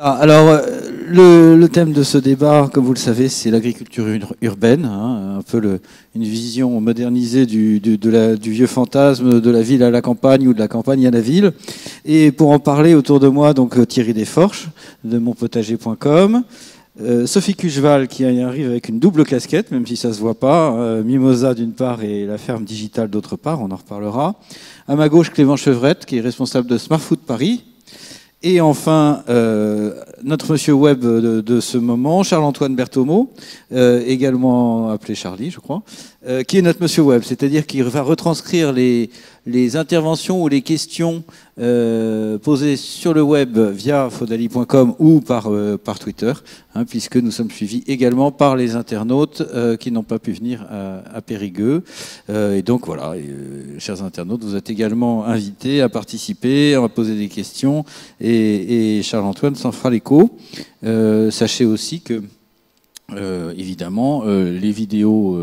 Alors, le thème de ce débat, comme vous le savez, c'est l'agriculture urbaine, hein, un peu une vision modernisée du vieux fantasme de la ville à la campagne ou de la campagne à la ville. Et pour en parler autour de moi, donc Thierry Desforges de monpotager.com, Sophie Cucheval qui arrive avec une double casquette, même si ça se voit pas, Mimosa d'une part et la ferme digitale d'autre part, on en reparlera. À ma gauche, Clément Chevrette qui est responsable de Smart Food Paris. Et enfin, notre monsieur web de ce moment, Charles-Antoine Berthomeau, également appelé Charlie, je crois, qui est notre monsieur web, c'est-à-dire qu'il va retranscrire les interventions ou les questions posées sur le web via fodali.com ou par Twitter, hein, puisque nous sommes suivis également par les internautes qui n'ont pas pu venir à Périgueux. Et donc voilà, chers internautes, vous êtes également invités à participer, à poser des questions, et Charles-Antoine s'en fera l'écho. Sachez aussi que évidemment, les vidéos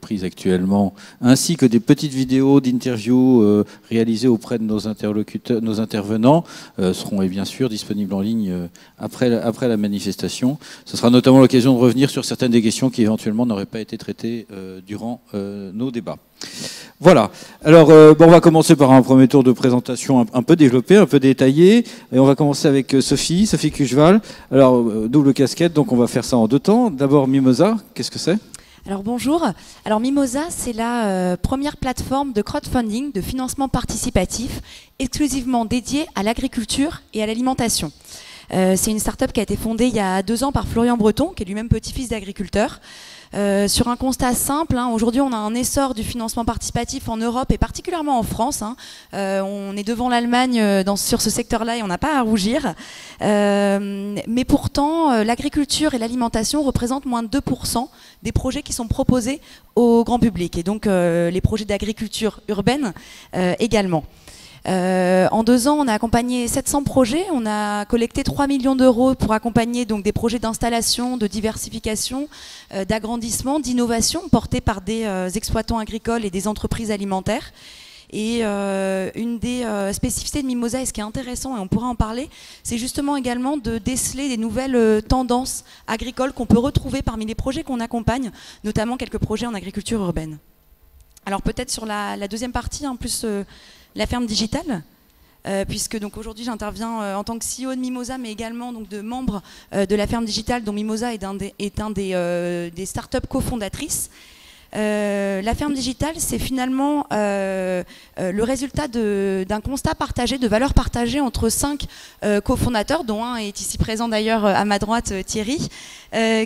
prises actuellement, ainsi que des petites vidéos d'interviews réalisées auprès de nos interlocuteurs, nos intervenants, seront bien sûr disponibles en ligne après la manifestation. Ce sera notamment l'occasion de revenir sur certaines des questions qui éventuellement n'auraient pas été traitées durant nos débats. Voilà. Alors, on va commencer par un premier tour de présentation un peu développé, un peu détaillé. Et on va commencer avec Sophie Cucheval. Alors, double casquette, donc on va faire ça en deux temps. D'abord, Mimosa, qu'est-ce que c'est ? Alors bonjour. Alors Mimosa, c'est la première plateforme de crowdfunding, de financement participatif, exclusivement dédiée à l'agriculture et à l'alimentation. C'est une start-up qui a été fondée il y a 2 ans par Florian Breton, qui est lui-même petit-fils d'agriculteur. Sur un constat simple, hein, aujourd'hui on a un essor du financement participatif en Europe et particulièrement en France. On est devant l'Allemagne sur ce secteur-là et on n'a pas à rougir. Mais pourtant, l'agriculture et l'alimentation représentent moins de 2% des projets qui sont proposés au grand public. Et donc les projets d'agriculture urbaine également. En 2 ans, on a accompagné 700 projets, on a collecté 3 millions d'euros pour accompagner donc des projets d'installation, de diversification, d'agrandissement, d'innovation portés par des exploitants agricoles et des entreprises alimentaires. Et une des spécificités de Mimosa, et ce qui est intéressant, et on pourra en parler, c'est justement également de déceler des nouvelles tendances agricoles qu'on peut retrouver parmi les projets qu'on accompagne, notamment quelques projets en agriculture urbaine. Alors peut-être sur la deuxième partie, en plus la ferme digitale, puisque donc aujourd'hui j'interviens en tant que CEO de Mimosa, mais également donc de membre de la ferme digitale, dont Mimosa est un des startups cofondatrices. La ferme digitale, c'est finalement le résultat d'un constat partagé, de valeurs partagées entre 5 cofondateurs, dont un est ici présent d'ailleurs à ma droite, Thierry,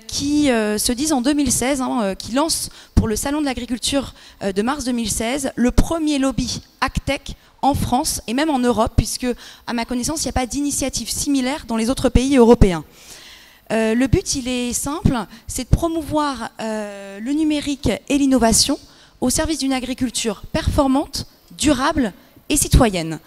qui se disent en 2016, qui lancent pour le Salon de l'agriculture de mars 2016 le premier lobby AgTech en France et même en Europe, puisque à ma connaissance, il n'y a pas d'initiative similaire dans les autres pays européens. Le but, il est simple, c'est de promouvoir le numérique et l'innovation au service d'une agriculture performante, durable et citoyenne.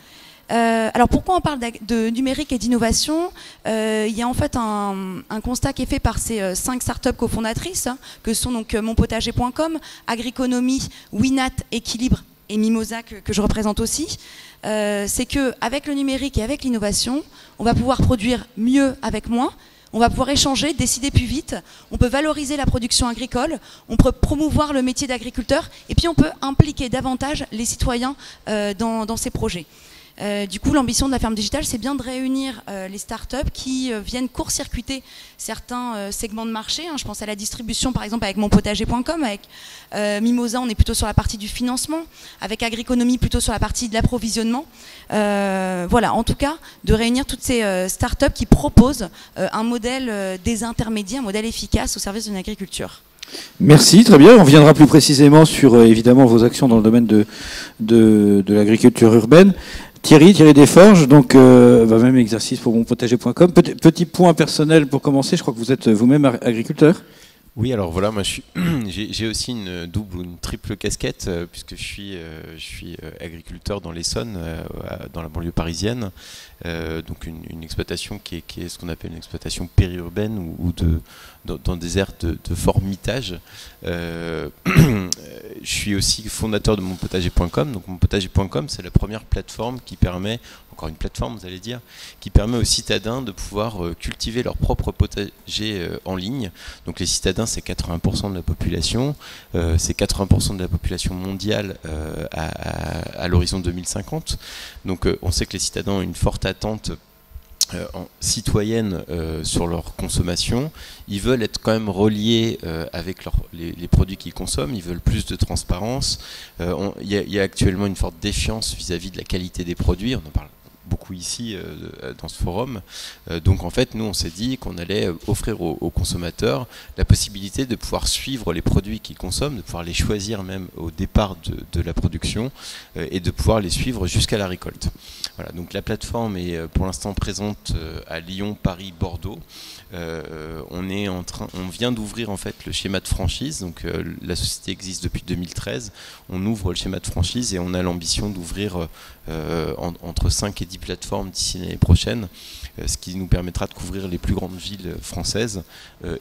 Alors pourquoi on parle de numérique et d'innovation ? Il y a en fait un constat qui est fait par ces 5 startups cofondatrices, que sont donc monpotager.com, Agriconomie, Winat, Équilibre et Mimosa que je représente aussi. C'est qu'avec le numérique et avec l'innovation, on va pouvoir produire mieux avec moins. On va pouvoir échanger, décider plus vite, on peut valoriser la production agricole, on peut promouvoir le métier d'agriculteur et puis on peut impliquer davantage les citoyens dans ces projets. Du coup, l'ambition de la ferme digitale, c'est bien de réunir les startups qui viennent court-circuiter certains segments de marché. Je pense à la distribution, par exemple, avec monpotager.com. Avec Mimosa, on est plutôt sur la partie du financement. Avec Agriconomie, plutôt sur la partie de l'approvisionnement. Voilà, en tout cas, de réunir toutes ces startups qui proposent un modèle désintermédié, un modèle efficace au service d'une agriculture. Merci, très bien. On reviendra plus précisément sur évidemment vos actions dans le domaine de l'agriculture urbaine. Thierry Desforges, donc même exercice pour monpotager.com. Petit point personnel pour commencer, je crois que vous êtes vous-même agriculteur. Oui, alors voilà, moi j'ai aussi une double ou une triple casquette puisque je suis agriculteur dans l'Essonne, dans la banlieue parisienne, donc une exploitation qui est ce qu'on appelle une exploitation périurbaine ou dans des aires de fort mitage. Je suis aussi fondateur de monpotager.com. Donc monpotager.com, c'est la première plateforme qui permet, encore une plateforme vous allez dire, qui permet aux citadins de pouvoir cultiver leur propre potager en ligne. Donc les citadins, c'est 80% de la population, c'est 80% de la population mondiale à l'horizon 2050. Donc on sait que les citadins ont une forte attente citoyenne sur leur consommation. Ils veulent être quand même reliés avec les produits qu'ils consomment, ils veulent plus de transparence. Il y a actuellement une forte défiance vis-à-vis de la qualité des produits, on en parle beaucoup ici dans ce forum. Donc en fait, nous on s'est dit qu'on allait offrir aux consommateurs la possibilité de pouvoir suivre les produits qu'ils consomment, de pouvoir les choisir même au départ de la production et de pouvoir les suivre jusqu'à la récolte. Voilà, donc la plateforme est pour l'instant présente à Lyon, Paris, Bordeaux. On vient d'ouvrir en fait le schéma de franchise, donc la société existe depuis 2013, on ouvre le schéma de franchise et on a l'ambition d'ouvrir entre 5 et 10 plateformes d'ici l'année prochaine, ce qui nous permettra de couvrir les plus grandes villes françaises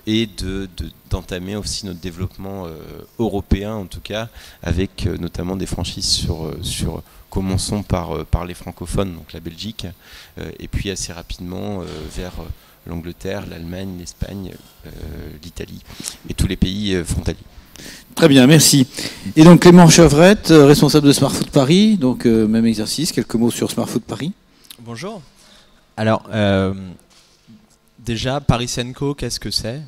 et d'entamer aussi notre développement européen en tout cas, avec notamment des franchises commençons par les francophones, donc la Belgique, et puis assez rapidement vers l'Angleterre, l'Allemagne, l'Espagne, l'Italie et tous les pays frontaliers. Très bien, merci. Et donc Clément Chevrette, responsable de Smart Food Paris, donc même exercice, quelques mots sur Smart Food Paris. Bonjour. Alors, déjà, Paris Co, qu'est-ce que c'est?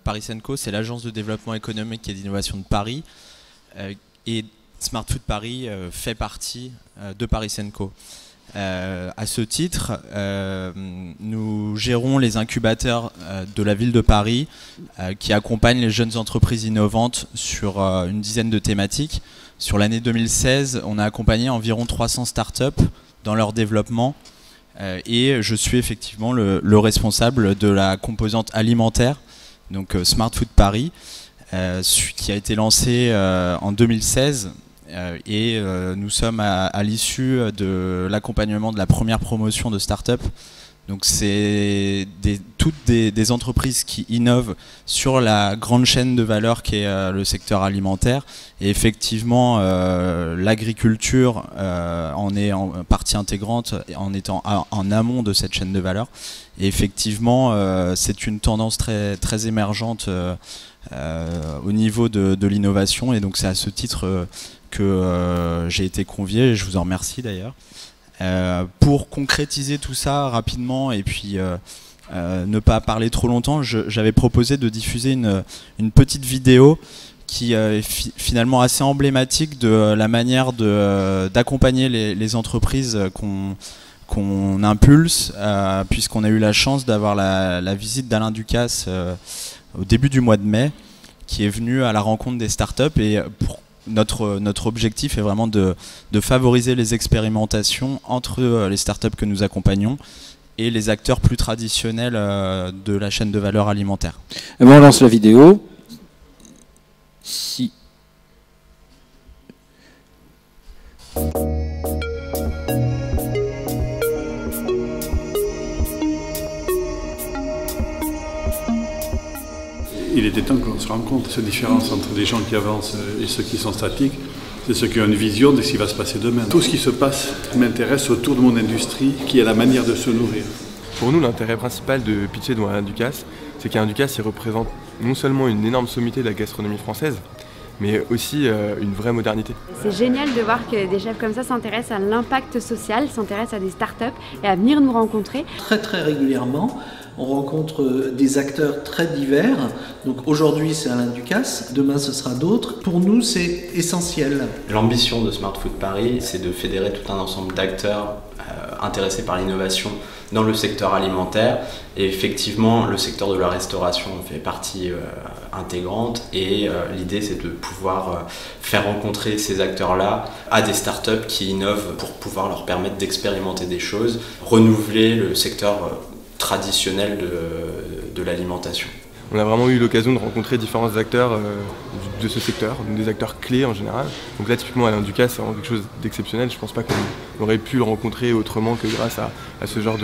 Paris Co, c'est l'agence de développement économique et d'innovation de Paris. Et Smart Food Paris fait partie de Paris Co. À ce titre, nous gérons les incubateurs de la ville de Paris qui accompagnent les jeunes entreprises innovantes sur une dizaine de thématiques. Sur l'année 2016, on a accompagné environ 300 startups dans leur développement et je suis effectivement le responsable de la composante alimentaire, donc Smart Food Paris, qui a été lancé en 2016. Et nous sommes à l'issue de l'accompagnement de la première promotion de start-up. Donc c'est toutes des entreprises qui innovent sur la grande chaîne de valeur qui est le secteur alimentaire. Et effectivement, l'agriculture en est en partie intégrante en étant en amont de cette chaîne de valeur. Et effectivement, c'est une tendance très, très émergente au niveau de l'innovation. Et donc c'est à ce titre que j'ai été convié, et je vous en remercie d'ailleurs. Pour concrétiser tout ça rapidement et puis ne pas parler trop longtemps, j'avais proposé de diffuser une petite vidéo qui est finalement assez emblématique de la manière d'accompagner les entreprises qu'on impulse, puisqu'on a eu la chance d'avoir la visite d'Alain Ducasse au début du mois de mai, qui est venu à la rencontre des startups. Et notre objectif est vraiment de favoriser les expérimentations entre les startups que nous accompagnons et les acteurs plus traditionnels de la chaîne de valeur alimentaire. Et bon, on lance la vidéo. Si. Il était temps qu'on se rende compte de cette différence entre les gens qui avancent et ceux qui sont statiques. C'est ceux qui ont une vision de ce qui va se passer demain. Tout ce qui se passe m'intéresse autour de mon industrie, qui est la manière de se nourrir. Pour nous, l'intérêt principal de pitcher devant Alain Ducasse, c'est qu'Alain Ducasse, il représente non seulement une énorme sommité de la gastronomie française, mais aussi une vraie modernité. C'est génial de voir que des chefs comme ça s'intéressent à l'impact social, s'intéressent à des startups et à venir nous rencontrer. Très très régulièrement, on rencontre des acteurs très divers. Donc aujourd'hui c'est Alain Ducasse, demain ce sera d'autres. Pour nous c'est essentiel. L'ambition de Smart Food Paris, c'est de fédérer tout un ensemble d'acteurs intéressés par l'innovation dans le secteur alimentaire. Et effectivement, le secteur de la restauration fait partie intégrante. Et l'idée, c'est de pouvoir faire rencontrer ces acteurs-là à des startups qui innovent pour pouvoir leur permettre d'expérimenter des choses, renouveler le secteur traditionnel de l'alimentation. on a vraiment eu l'occasion de rencontrer différents acteurs de ce secteur, donc des acteurs clés en général. Donc là, typiquement, Alain Ducasse, c'est vraiment quelque chose d'exceptionnel. Je ne pense pas qu'on aurait pu le rencontrer autrement que grâce à ce genre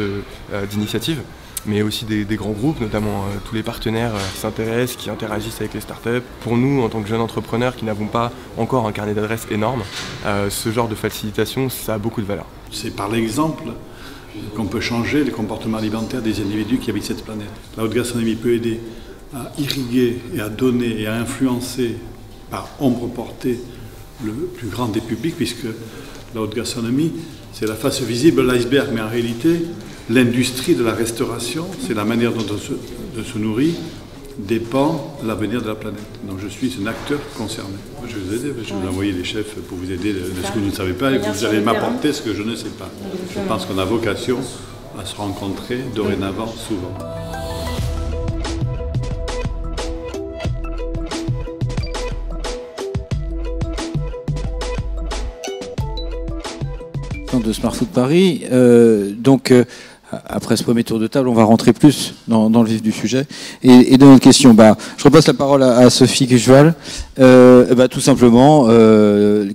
d'initiative. Mais aussi des grands groupes, notamment tous les partenaires qui s'intéressent, qui interagissent avec les startups. Pour nous, en tant que jeunes entrepreneurs qui n'avons pas encore un carnet d'adresses énorme, ce genre de facilitation, ça a beaucoup de valeur. C'est par l'exemple qu'on peut changer le comportement alimentaire des individus qui habitent cette planète. La haute gastronomie peut aider à irriguer et à donner et à influencer par ombre portée le plus grand des publics, puisque la haute gastronomie, c'est la face visible de l'iceberg, mais en réalité, l'industrie de la restauration, c'est la manière dont on se nourrit, dépend de l'avenir de la planète. Donc je suis un acteur concerné. Moi, je vais vous aider, je vais vous envoyer des chefs pour vous aider de ce que vous ne savez pas et vous allez m'apporter ce que je ne sais pas. Je pense qu'on a vocation à se rencontrer dorénavant souvent. De Smart Food Paris. Après ce premier tour de table, on va rentrer plus dans le vif du sujet. Et de notre question, je repasse la parole à Sophie Cucheval. Tout simplement,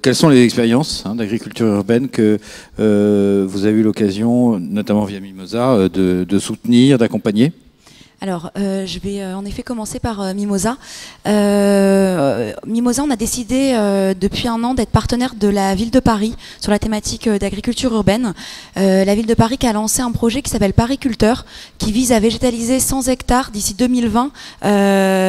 quelles sont les expériences d'agriculture urbaine que vous avez eu l'occasion, notamment via Mimosa, de soutenir, d'accompagner ? Alors, je vais en effet commencer par Mimosa. Mimosa, on a décidé depuis un an d'être partenaire de la ville de Paris sur la thématique d'agriculture urbaine. La ville de Paris qui a lancé un projet qui s'appelle Pariculteur, qui vise à végétaliser 100 hectares d'ici 2020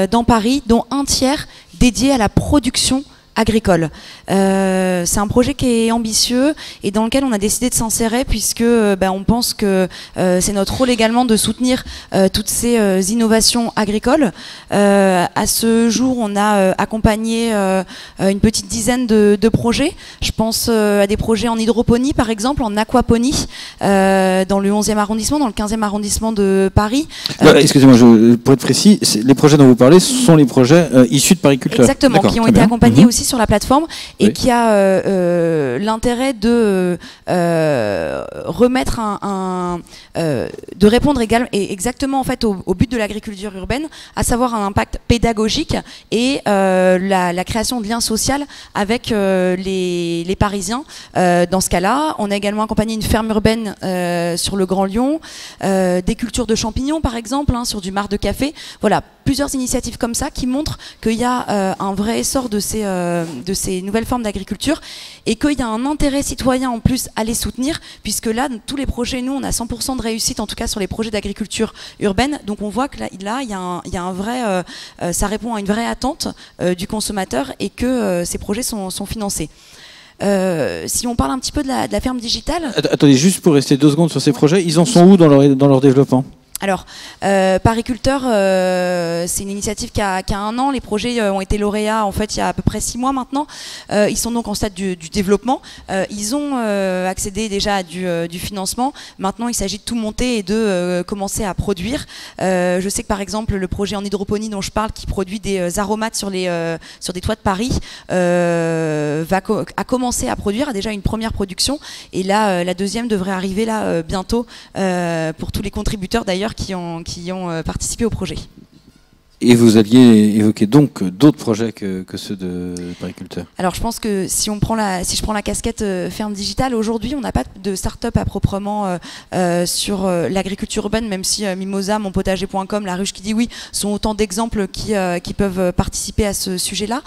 dans Paris, dont un tiers dédié à la production agricole. C'est un projet qui est ambitieux et dans lequel on a décidé de s'insérer puisque on pense que c'est notre rôle également de soutenir toutes ces innovations agricoles. À ce jour, on a accompagné une petite dizaine de projets. Je pense à des projets en hydroponie, par exemple, en aquaponie, dans le 11e arrondissement, dans le 15e arrondissement de Paris. Excusez-moi, pour être précis, les projets dont vous parlez, ce sont les projets issus de Pariculteur. Exactement, qui ont été accompagnés aussi sur la plateforme et qui a l'intérêt de remettre de répondre exactement en fait au but de l'agriculture urbaine, à savoir un impact pédagogique et la création de liens sociaux avec les Parisiens. Dans ce cas-là, on a également accompagné une ferme urbaine sur le Grand Lyon, des cultures de champignons par exemple, sur du marc de café. Voilà, plusieurs initiatives comme ça qui montrent qu'il y a un vrai essor de ces nouvelles formes d'agriculture et qu'il y a un intérêt citoyen en plus à les soutenir, puisque là, tous les projets, nous, on a 100% de réussite, en tout cas sur les projets d'agriculture urbaine. Donc on voit que là, il y a un vrai, ça répond à une vraie attente du consommateur et que ces projets sont financés. Si on parle un petit peu de la ferme digitale... Attendez, juste pour rester 2 secondes sur ces projets, ils en sont où dans leur développement ? Alors, Pariculteur, c'est une initiative qui a 1 an. Les projets ont été lauréats en fait il y a à peu près 6 mois maintenant. Ils sont donc en stade du développement. Ils ont accédé déjà à du financement. Maintenant, il s'agit de tout monter et de commencer à produire. Je sais que par exemple, le projet en hydroponie dont je parle, qui produit des aromates sur des toits de Paris, a commencé à produire, a déjà une première production. Et là, la deuxième devrait arriver là bientôt pour tous les contributeurs d'ailleurs qui ont participé au projet. Et vous alliez évoquer donc d'autres projets que ceux de Pariculteur. Alors je pense que si je prends la casquette ferme digitale, aujourd'hui on n'a pas de start-up à proprement sur l'agriculture urbaine, même si Mimosa, monpotager.com, La Ruche qui dit oui sont autant d'exemples qui peuvent participer à ce sujet-là.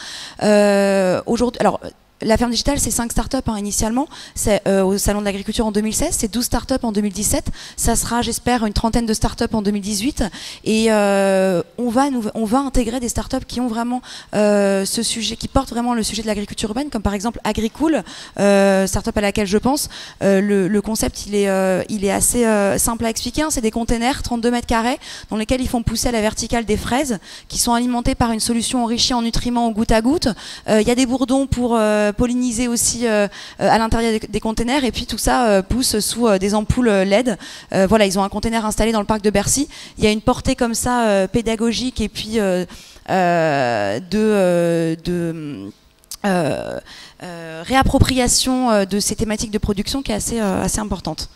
Aujourd'hui, alors la ferme digitale, c'est 5 startups initialement. C'est au Salon de l'Agriculture en 2016, c'est 12 startups en 2017. Ça sera, j'espère, une trentaine de startups en 2018. Et on va intégrer des startups qui ont vraiment ce sujet, qui portent vraiment le sujet de l'agriculture urbaine, comme par exemple Agricool, startup à laquelle je pense. Le concept, il est assez simple à expliquer. C'est des containers 32 mètres carrés dans lesquels ils font pousser à la verticale des fraises qui sont alimentées par une solution enrichie en nutriments au goutte à goutte. Il y a des bourdons pour polliniser aussi à l'intérieur des containers et puis tout ça pousse sous des ampoules LED. Voilà, ils ont un container installé dans le parc de Bercy. Il y a une portée comme ça pédagogique et puis réappropriation de ces thématiques de production qui est assez importante.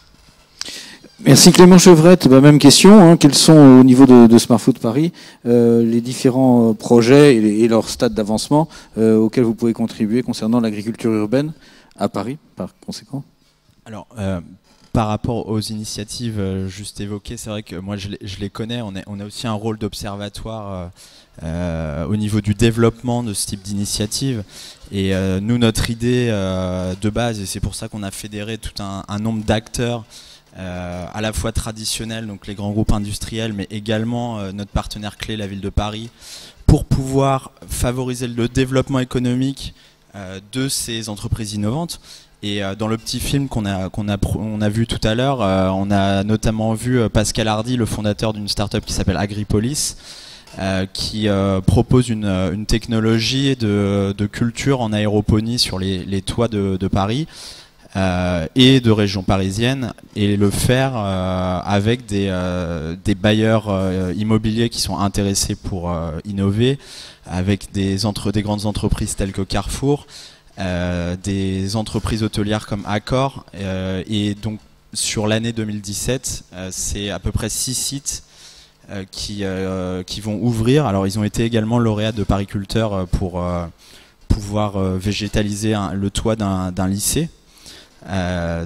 Merci Clément Chevrette. Même question. Hein. Quels sont au niveau de Smart Food Paris les différents projets et leur stade d'avancement auxquels vous pouvez contribuer concernant l'agriculture urbaine à Paris, par conséquent? Alors, par rapport aux initiatives juste évoquées, c'est vrai que moi je les connais. On a aussi un rôle d'observatoire au niveau du développement de ce type d'initiative. Et nous, notre idée de base, et c'est pour ça qu'on a fédéré tout un nombre d'acteurs à la fois traditionnels, donc les grands groupes industriels, mais également notre partenaire clé, la ville de Paris, pour pouvoir favoriser le développement économique de ces entreprises innovantes. Et dans le petit film qu'on a vu tout à l'heure, on a notamment vu Pascal Hardy, le fondateur d'une start-up qui s'appelle Agripolis, qui propose une technologie de culture en aéroponie sur les toits de Paris et de régions parisiennes, et le faire avec des bailleurs immobiliers qui sont intéressés pour innover, avec des grandes entreprises telles que Carrefour, des entreprises hôtelières comme Accor, et donc sur l'année 2017, c'est à peu près 6 sites qui vont ouvrir. Alors ils ont été également lauréats de pariculteurs pour pouvoir végétaliser le toit d'un lycée.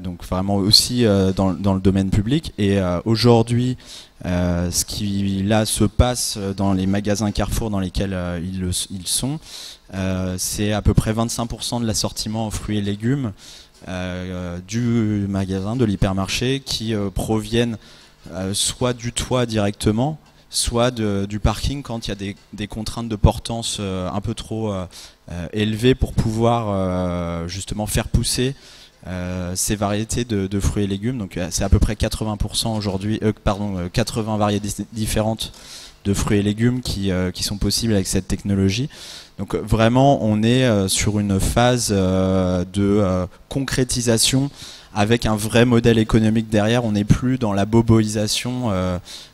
Donc vraiment aussi dans le domaine public. Et aujourd'hui, ce qui là se passe dans les magasins Carrefour dans lesquels ils sont, c'est à peu près 25% de l'assortiment en fruits et légumes du magasin, de l'hypermarché, qui proviennent soit du toit directement, soit du parking quand il y a des contraintes de portance un peu trop élevées pour pouvoir justement faire pousser ces variétés de fruits et légumes. Donc c'est à peu près 80% aujourd'hui, 80 variétés différentes de fruits et légumes qui sont possibles avec cette technologie. Donc vraiment on est sur une phase de concrétisation avec un vrai modèle économique derrière. On n'est plus dans la boboisation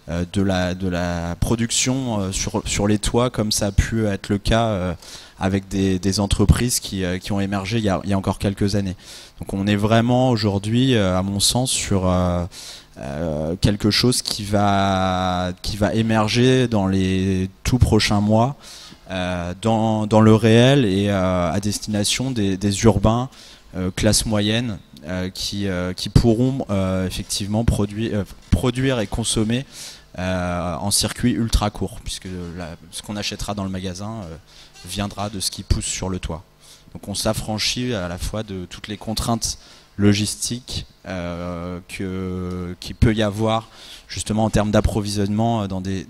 de la production sur les toits, comme ça a pu être le cas avec des entreprises qui ont émergé il y a encore quelques années. Donc on est vraiment aujourd'hui, à mon sens, sur quelque chose qui va émerger dans les tout prochains mois, dans le réel, et à destination des urbains classe moyenne qui pourront effectivement produire et consommer en circuit ultra court, puisque ce qu'on achètera dans le magasin viendra de ce qui pousse sur le toit. Donc on s'affranchit à la fois de toutes les contraintes logistiques qu'il peut y avoir justement en termes d'approvisionnement dans des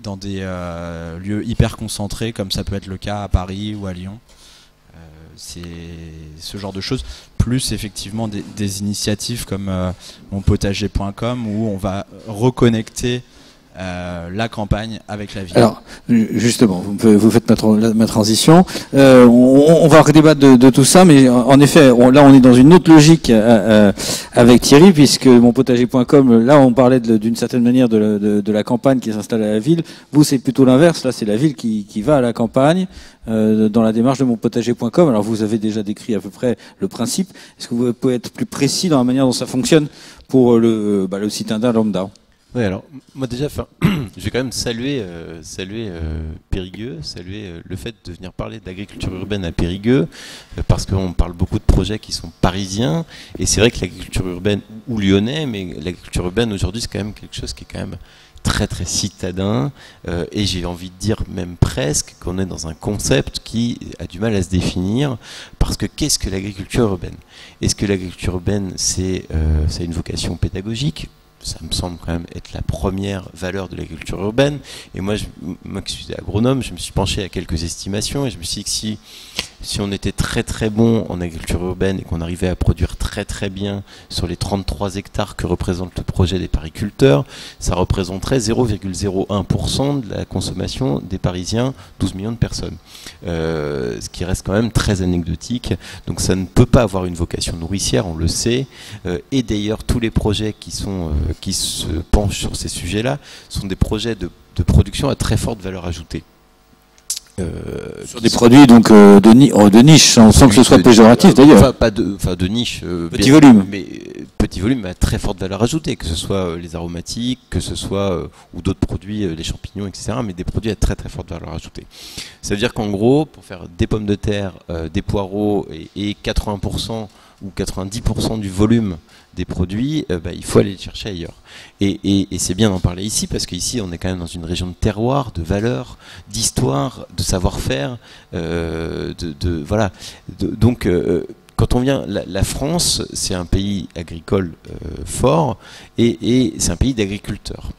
lieux hyper concentrés, comme ça peut être le cas à Paris ou à Lyon. C'est ce genre de choses, plus effectivement des initiatives comme monpotager.com, où on va reconnecter la campagne avec la ville. Alors, justement, vous faites ma transition. On va redébattre de tout ça, mais en effet, là, on est dans une autre logique avec Thierry, puisque monpotager.com, là, on parlait d'une certaine manière de la campagne qui s'installe à la ville. Vous, c'est plutôt l'inverse. Là, c'est la ville qui va à la campagne dans la démarche de monpotager.com. Alors, vous avez déjà décrit à peu près le principe. Est-ce que vous pouvez être plus précis dans la manière dont ça fonctionne pour le citadin lambda ? Oui, alors moi déjà, je vais quand même saluer Périgueux, saluer le fait de venir parler d'agriculture urbaine à Périgueux, parce qu'on parle beaucoup de projets qui sont parisiens, et c'est vrai que l'agriculture urbaine, ou lyonnais, mais l'agriculture urbaine aujourd'hui c'est quand même quelque chose qui est quand même très très citadin, et j'ai envie de dire même presque qu'on est dans un concept qui a du mal à se définir, parce que qu'est-ce que l'agriculture urbaine ? Est-ce que l'agriculture urbaine c'est une vocation pédagogique ? Ça me semble quand même être la première valeur de l'agriculture urbaine. Et moi qui suis agronome, je me suis penché à quelques estimations, et je me suis dit que si on était très très bon en agriculture urbaine et qu'on arrivait à produire très très bien sur les 33 hectares que représente le projet des pariculteurs, ça représenterait 0,01% de la consommation des Parisiens, 12 millions de personnes. Ce qui reste quand même très anecdotique. Donc ça ne peut pas avoir une vocation nourricière, on le sait. Et d'ailleurs, tous les projets qui se penchent sur ces sujets-là sont des projets de production à très forte valeur ajoutée. Sur des produits donc de niche, sans que ce soit péjoratif d'ailleurs. Pas de niche. Petit volume. Mais petit volume à très forte valeur ajoutée, que ce soit les aromatiques, que ce soit ou d'autres produits, les champignons, etc. Mais des produits à très très forte valeur ajoutée. Ça veut dire qu'en gros, pour faire des pommes de terre, des poireaux et 80% ou 90% du volume des produits, il faut aller les chercher ailleurs. Et c'est bien d'en parler ici, parce qu'ici on est quand même dans une région de terroir, de valeurs, d'histoire, de savoir-faire, voilà. Donc quand on vient, la France, c'est un pays agricole fort, et c'est un pays d'agriculteurs.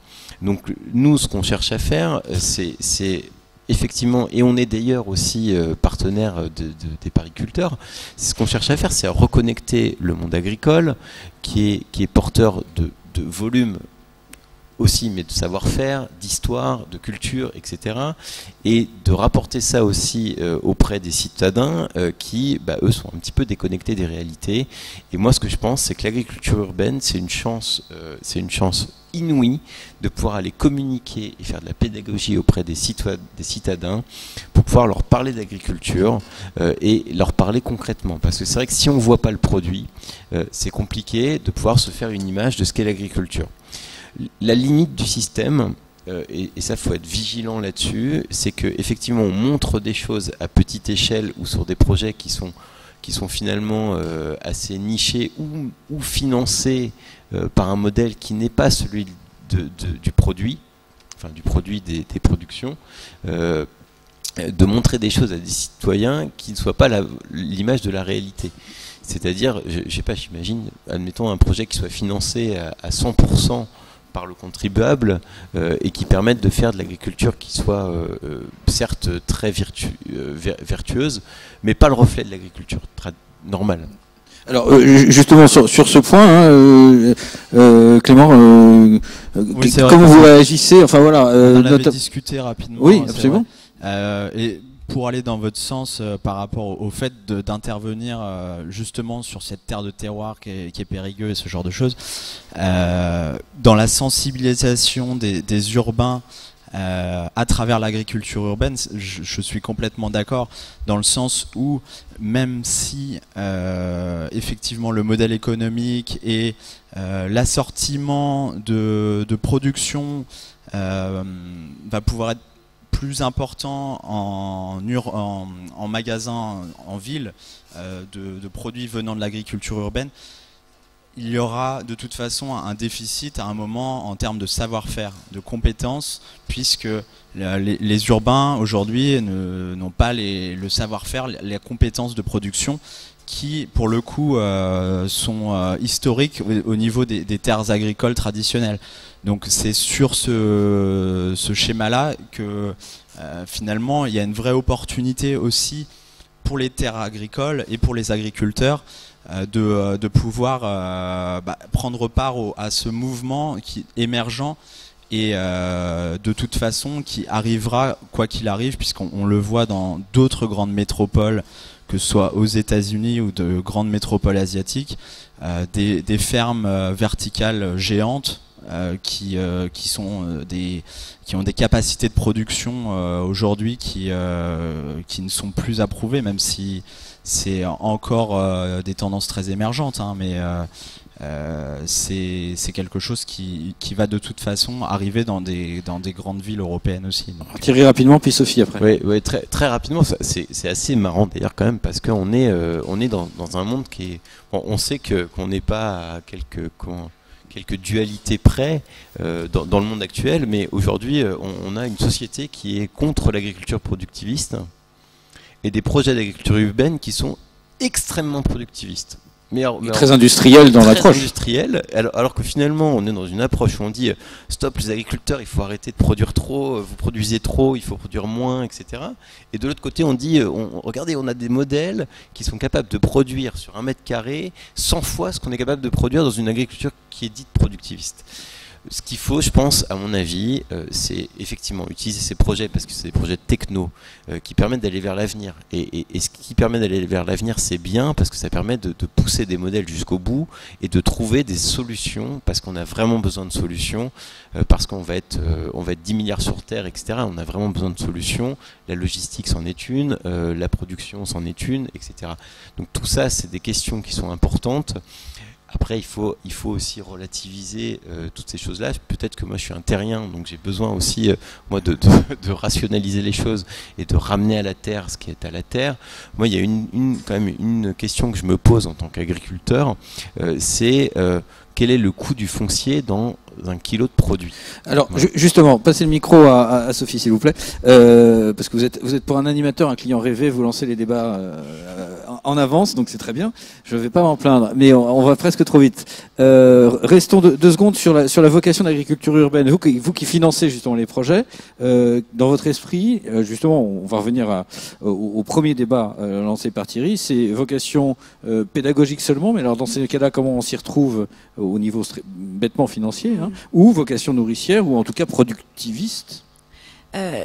Donc nous, ce qu'on cherche à faire, c'est effectivement, et on est d'ailleurs aussi partenaire des pariculteurs, ce qu'on cherche à faire, c'est à reconnecter le monde agricole, qui est porteur de volume aussi, mais de savoir-faire, d'histoire, de culture, etc. Et de rapporter ça aussi auprès des citadins qui, eux, sont un petit peu déconnectés des réalités. Et moi, ce que je pense, c'est que l'agriculture urbaine, c'est une chance inouïe de pouvoir aller communiquer et faire de la pédagogie auprès des citadins pour pouvoir leur parler d'agriculture et leur parler concrètement. Parce que c'est vrai que si on ne voit pas le produit, c'est compliqué de pouvoir se faire une image de ce qu'est l'agriculture. La limite du système, et ça faut être vigilant là-dessus, c'est qu'effectivement on montre des choses à petite échelle ou sur des projets qui sont finalement assez nichés ou financés par un modèle qui n'est pas celui du produit, enfin du produit des productions, de montrer des choses à des citoyens qui ne soient pas l'image de la réalité. C'est-à-dire, je sais pas, j'imagine, admettons un projet qui soit financé à 100% par le contribuable et qui permette de faire de l'agriculture qui soit certes très vertueuse, mais pas le reflet de l'agriculture normale. Alors justement sur ce point, Clément, oui, comment vous réagissez? Enfin voilà. On en avait discuté rapidement. Oui, absolument. Et pour aller dans votre sens par rapport au fait d'intervenir justement sur cette terre de terroir qui est Périgueux et ce genre de choses, dans la sensibilisation des urbains à travers l'agriculture urbaine, je suis complètement d'accord, dans le sens où même si effectivement le modèle économique et l'assortiment de production va pouvoir être plus important en magasin, en ville, de produits venant de l'agriculture urbaine, il y aura de toute façon un déficit à un moment en termes de savoir-faire, de compétences, puisque les urbains aujourd'hui n'ont pas le savoir-faire, les compétences de production qui, pour le coup, sont historiques au niveau des terres agricoles traditionnelles. Donc c'est sur ce schéma-là que finalement il y a une vraie opportunité aussi pour les terres agricoles et pour les agriculteurs de pouvoir prendre part à ce mouvement émergent et de toute façon qui arrivera quoi qu'il arrive, puisqu'on le voit dans d'autres grandes métropoles, que ce soit aux États-Unis ou de grandes métropoles asiatiques, des fermes verticales géantes qui ont des capacités de production aujourd'hui qui ne sont plus approuvées, même si c'est encore des tendances très émergentes, hein, mais c'est quelque chose qui va de toute façon arriver dans des grandes villes européennes aussi. Thierry rapidement, puis Sophie après. Oui, très, très rapidement, c'est assez marrant d'ailleurs quand même, parce qu'on est dans un monde qui est... Bon, on sait qu'on n'est pas à quelques dualités près dans le monde actuel, mais aujourd'hui on a une société qui est contre l'agriculture productiviste et des projets d'agriculture urbaine qui sont extrêmement productivistes. Mais très industriel dans l'approche. Industriel, alors que finalement on est dans une approche où on dit stop les agriculteurs, il faut arrêter de produire trop, vous produisez trop, il faut produire moins, etc. Et de l'autre côté on dit regardez, on a des modèles qui sont capables de produire sur 1 mètre carré 100 fois ce qu'on est capable de produire dans une agriculture qui est dite productiviste. Ce qu'il faut, je pense, à mon avis, c'est effectivement utiliser ces projets, parce que c'est des projets techno qui permettent d'aller vers l'avenir. Et ce qui permet d'aller vers l'avenir, c'est bien, parce que ça permet de pousser des modèles jusqu'au bout et de trouver des solutions, parce qu'on a vraiment besoin de solutions, parce qu'on va être 10 milliards sur Terre, etc. On a vraiment besoin de solutions. La logistique c'en est une, la production c'en est une, etc. Donc tout ça, c'est des questions qui sont importantes. Après, il faut aussi relativiser toutes ces choses-là. Peut-être que moi, je suis un terrien, donc j'ai besoin aussi, moi, de rationaliser les choses et de ramener à la terre ce qui est à la terre. Moi, il y a quand même une question que je me pose en tant qu'agriculteur, c'est quel est le coût du foncier dans un kilo de produit. Alors justement, passez le micro à Sophie s'il vous plaît, parce que vous êtes pour un animateur, un client rêvé, vous lancez les débats en avance, donc c'est très bien, je ne vais pas m'en plaindre, mais on va presque trop vite. Restons 2 secondes sur la vocation d'agriculture urbaine. Vous qui financez justement les projets, dans votre esprit, justement, on va revenir au premier débat lancé par Thierry, c'est vocation pédagogique seulement, mais alors dans ces cas-là, comment on s'y retrouve au niveau bêtement financier, hein, ou vocation nourricière, ou en tout cas productiviste?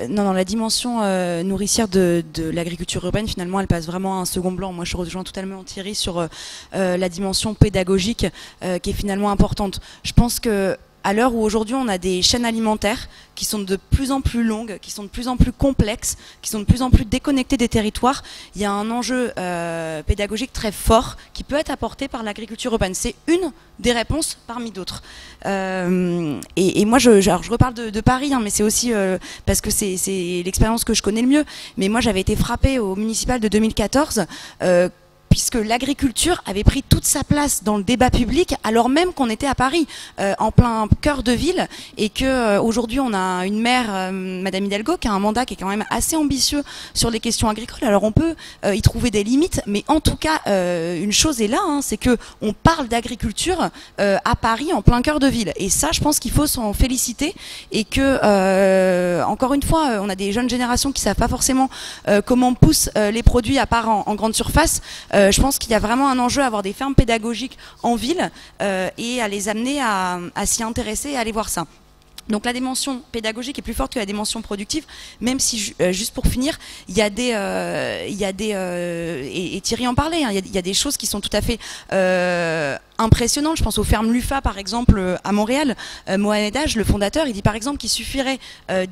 Non, la dimension nourricière de l'agriculture urbaine, finalement, elle passe vraiment à un second plan. Moi, je rejoins totalement Thierry sur la dimension pédagogique qui est finalement importante. Je pense que à l'heure où aujourd'hui on a des chaînes alimentaires qui sont de plus en plus longues, qui sont de plus en plus complexes, qui sont de plus en plus déconnectées des territoires, il y a un enjeu pédagogique très fort qui peut être apporté par l'agriculture urbaine. C'est une des réponses parmi d'autres. Et moi, je reparle de Paris, hein, mais c'est aussi parce que c'est l'expérience que je connais le mieux. Mais moi, j'avais été frappée au municipal de 2014 puisque l'agriculture avait pris toute sa place dans le débat public, alors même qu'on était à Paris, en plein cœur de ville, et que aujourd'hui on a une maire, Madame Hidalgo, qui a un mandat qui est quand même assez ambitieux sur les questions agricoles. Alors on peut y trouver des limites, mais en tout cas, une chose est là, hein, c'est que on parle d'agriculture à Paris, en plein cœur de ville, et ça, je pense qu'il faut s'en féliciter, et que encore une fois, on a des jeunes générations qui savent pas forcément comment on pousse les produits à part en grande surface. Je pense qu'il y a vraiment un enjeu à avoir des fermes pédagogiques en ville et à les amener à s'y intéresser et à aller voir ça. Donc la dimension pédagogique est plus forte que la dimension productive, même si, juste pour finir, il y a des et Thierry en parlait, hein, il y a des choses qui sont tout à fait impressionnantes. Je pense aux fermes Lufa, par exemple, à Montréal. Mohamed Haj, le fondateur, il dit par exemple qu'il suffirait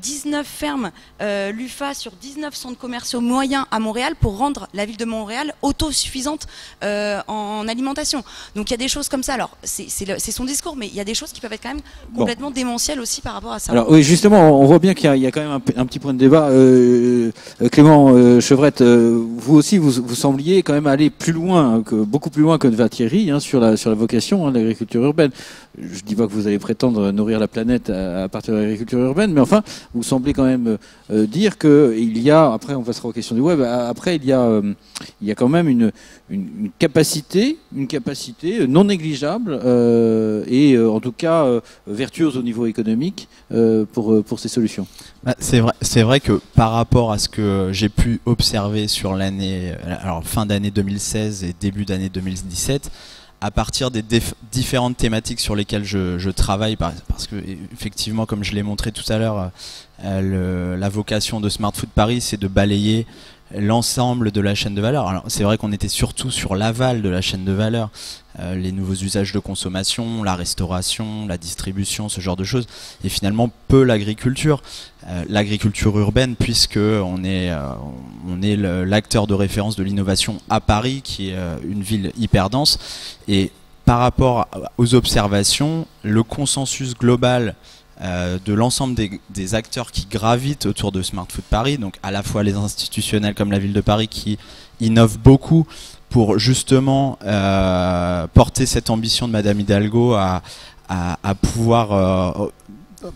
19 fermes Lufa sur 19 centres commerciaux moyens à Montréal pour rendre la ville de Montréal autosuffisante en alimentation. Donc il y a des choses comme ça. Alors c'est son discours, mais il y a des choses qui peuvent être quand même complètement démentielles aussi par rapport à ça. Alors oui, justement, on voit bien qu'il y a quand même un petit point de débat. Clément Chevrette, vous aussi, vous sembliez quand même aller plus loin, beaucoup plus loin que va Thierry, hein, sur la vocation de l'agriculture urbaine. Je ne dis pas que vous allez prétendre nourrir la planète à partir de l'agriculture urbaine, mais enfin, vous semblez quand même dire qu'il y a, après on passera aux questions du web, après il y a quand même une capacité non négligeable et en tout cas vertueuse au niveau économique pour ces solutions. C'est vrai que par rapport à ce que j'ai pu observer sur l'année, alors fin d'année 2016 et début d'année 2017, à partir des différentes thématiques sur lesquelles je travaille, parce que effectivement, comme je l'ai montré tout à l'heure, la vocation de Smart Food Paris, c'est de balayer l'ensemble de la chaîne de valeur. Alors c'est vrai qu'on était surtout sur l'aval de la chaîne de valeur, les nouveaux usages de consommation, la restauration, la distribution, ce genre de choses, et finalement peu l'agriculture. L'agriculture urbaine, puisque on est l'acteur de référence de l'innovation à Paris, qui est une ville hyper dense, et par rapport aux observations, le consensus global de l'ensemble des acteurs qui gravitent autour de Smart Food Paris, donc à la fois les institutionnels comme la ville de Paris qui innovent beaucoup pour justement porter cette ambition de Madame Hidalgo à pouvoir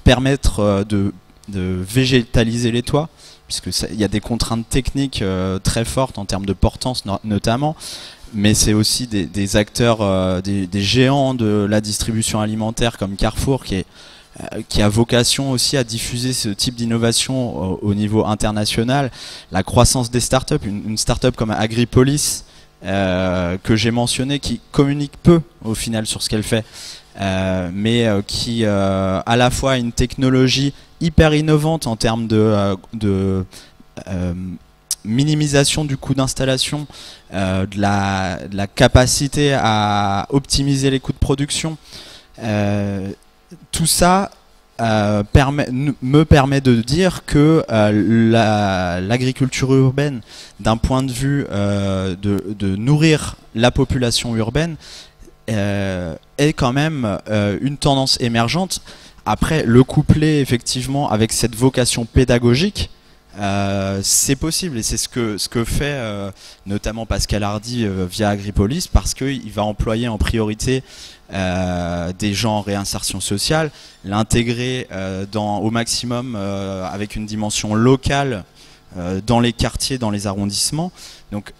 permettre de végétaliser les toits, puisqu'il y a des contraintes techniques très fortes en termes de portance notamment, mais c'est aussi des acteurs, des géants de la distribution alimentaire comme Carrefour qui a vocation aussi à diffuser ce type d'innovation au niveau international. La croissance des startups, une startup comme Agripolis, que j'ai mentionné, qui communique peu au final sur ce qu'elle fait, mais qui à la fois a une technologie hyper innovante en termes de minimisation du coût d'installation, de la capacité à optimiser les coûts de production. Tout ça me permet de dire que l'agriculture urbaine, d'un point de vue de nourrir la population urbaine, est quand même une tendance émergente. Après, le coupler effectivement avec cette vocation pédagogique, c'est possible, et c'est ce que fait notamment Pascal Hardy via Agripolis, parce qu'il va employer en priorité des gens en réinsertion sociale, l'intégrer au maximum avec une dimension locale dans les quartiers, dans les arrondissements. Donc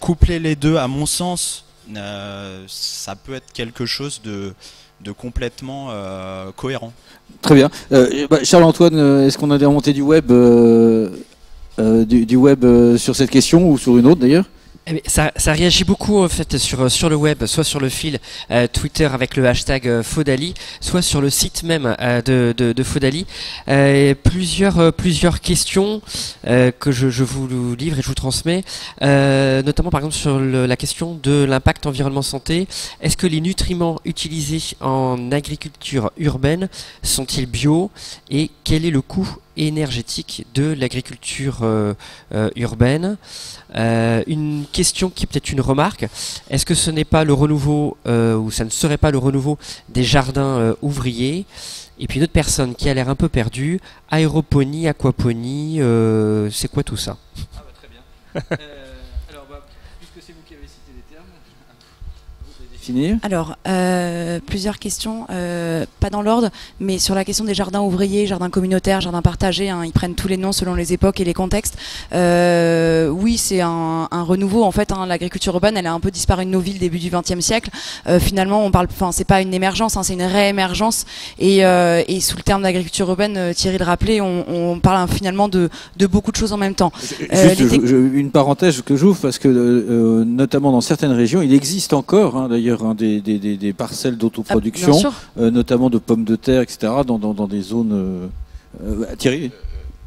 coupler les deux, à mon sens, ça peut être quelque chose de complètement cohérent. Très bien. Charles-Antoine, est-ce qu'on a des remontées du web, sur cette question ou sur une autre d'ailleurs? Ça réagit beaucoup en fait sur le web, soit sur le fil Twitter avec le hashtag Faudali, soit sur le site même de Faudali. Plusieurs questions que je vous livre et je vous transmets, notamment par exemple sur la question de l'impact environnement santé. Est-ce que les nutriments utilisés en agriculture urbaine sont-ils bio, et quel est le coût énergétique de l'agriculture urbaine? Une question qui est peut-être une remarque: est-ce que ce n'est pas le renouveau, ou ça ne serait pas le renouveau des jardins ouvriers? Et puis une autre personne qui a l'air un peu perdue: aéroponie, aquaponie, c'est quoi tout ça? Ah bah très bien. Alors puisque c'est vous qui avez cité les termes, vous pouvez définir. Alors, plusieurs questions, pas dans l'ordre, mais sur la question des jardins ouvriers, jardins communautaires, jardins partagés, hein, ils prennent tous les noms selon les époques et les contextes. Oui, c'est un renouveau. En fait, hein, l'agriculture urbaine, elle a un peu disparu de nos villes début du XXe siècle. Finalement, c'est pas une émergence, hein, c'est une réémergence. Et sous le terme d'agriculture urbaine, Thierry le rappelait, on parle finalement de beaucoup de choses en même temps. Une parenthèse que j'ouvre, parce que notamment dans certaines régions, il existe encore, hein, d'ailleurs, hein, des parcelles d'autoproduction, notamment de pommes de terre, etc., dans des zones... Thierry ?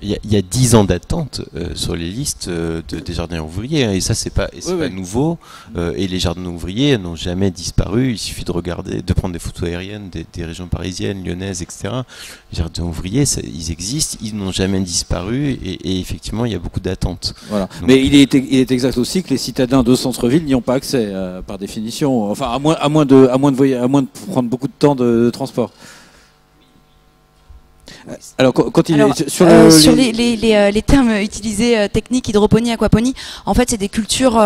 Il y a 10 ans d'attente sur les listes des jardins ouvriers, hein, et ça c'est pas nouveau, et les jardins ouvriers n'ont jamais disparu. Il suffit de regarder, de prendre des photos aériennes des régions parisiennes, lyonnaises, etc. Les jardins ouvriers, ils existent, ils n'ont jamais disparu, et effectivement il y a beaucoup d'attentes. Voilà. Donc, mais il est exact aussi que les citadins de centre-ville n'y ont pas accès par définition, enfin à moins de prendre beaucoup de temps de transport. Alors, sur les termes utilisés techniques, hydroponie, aquaponie, en fait c'est des cultures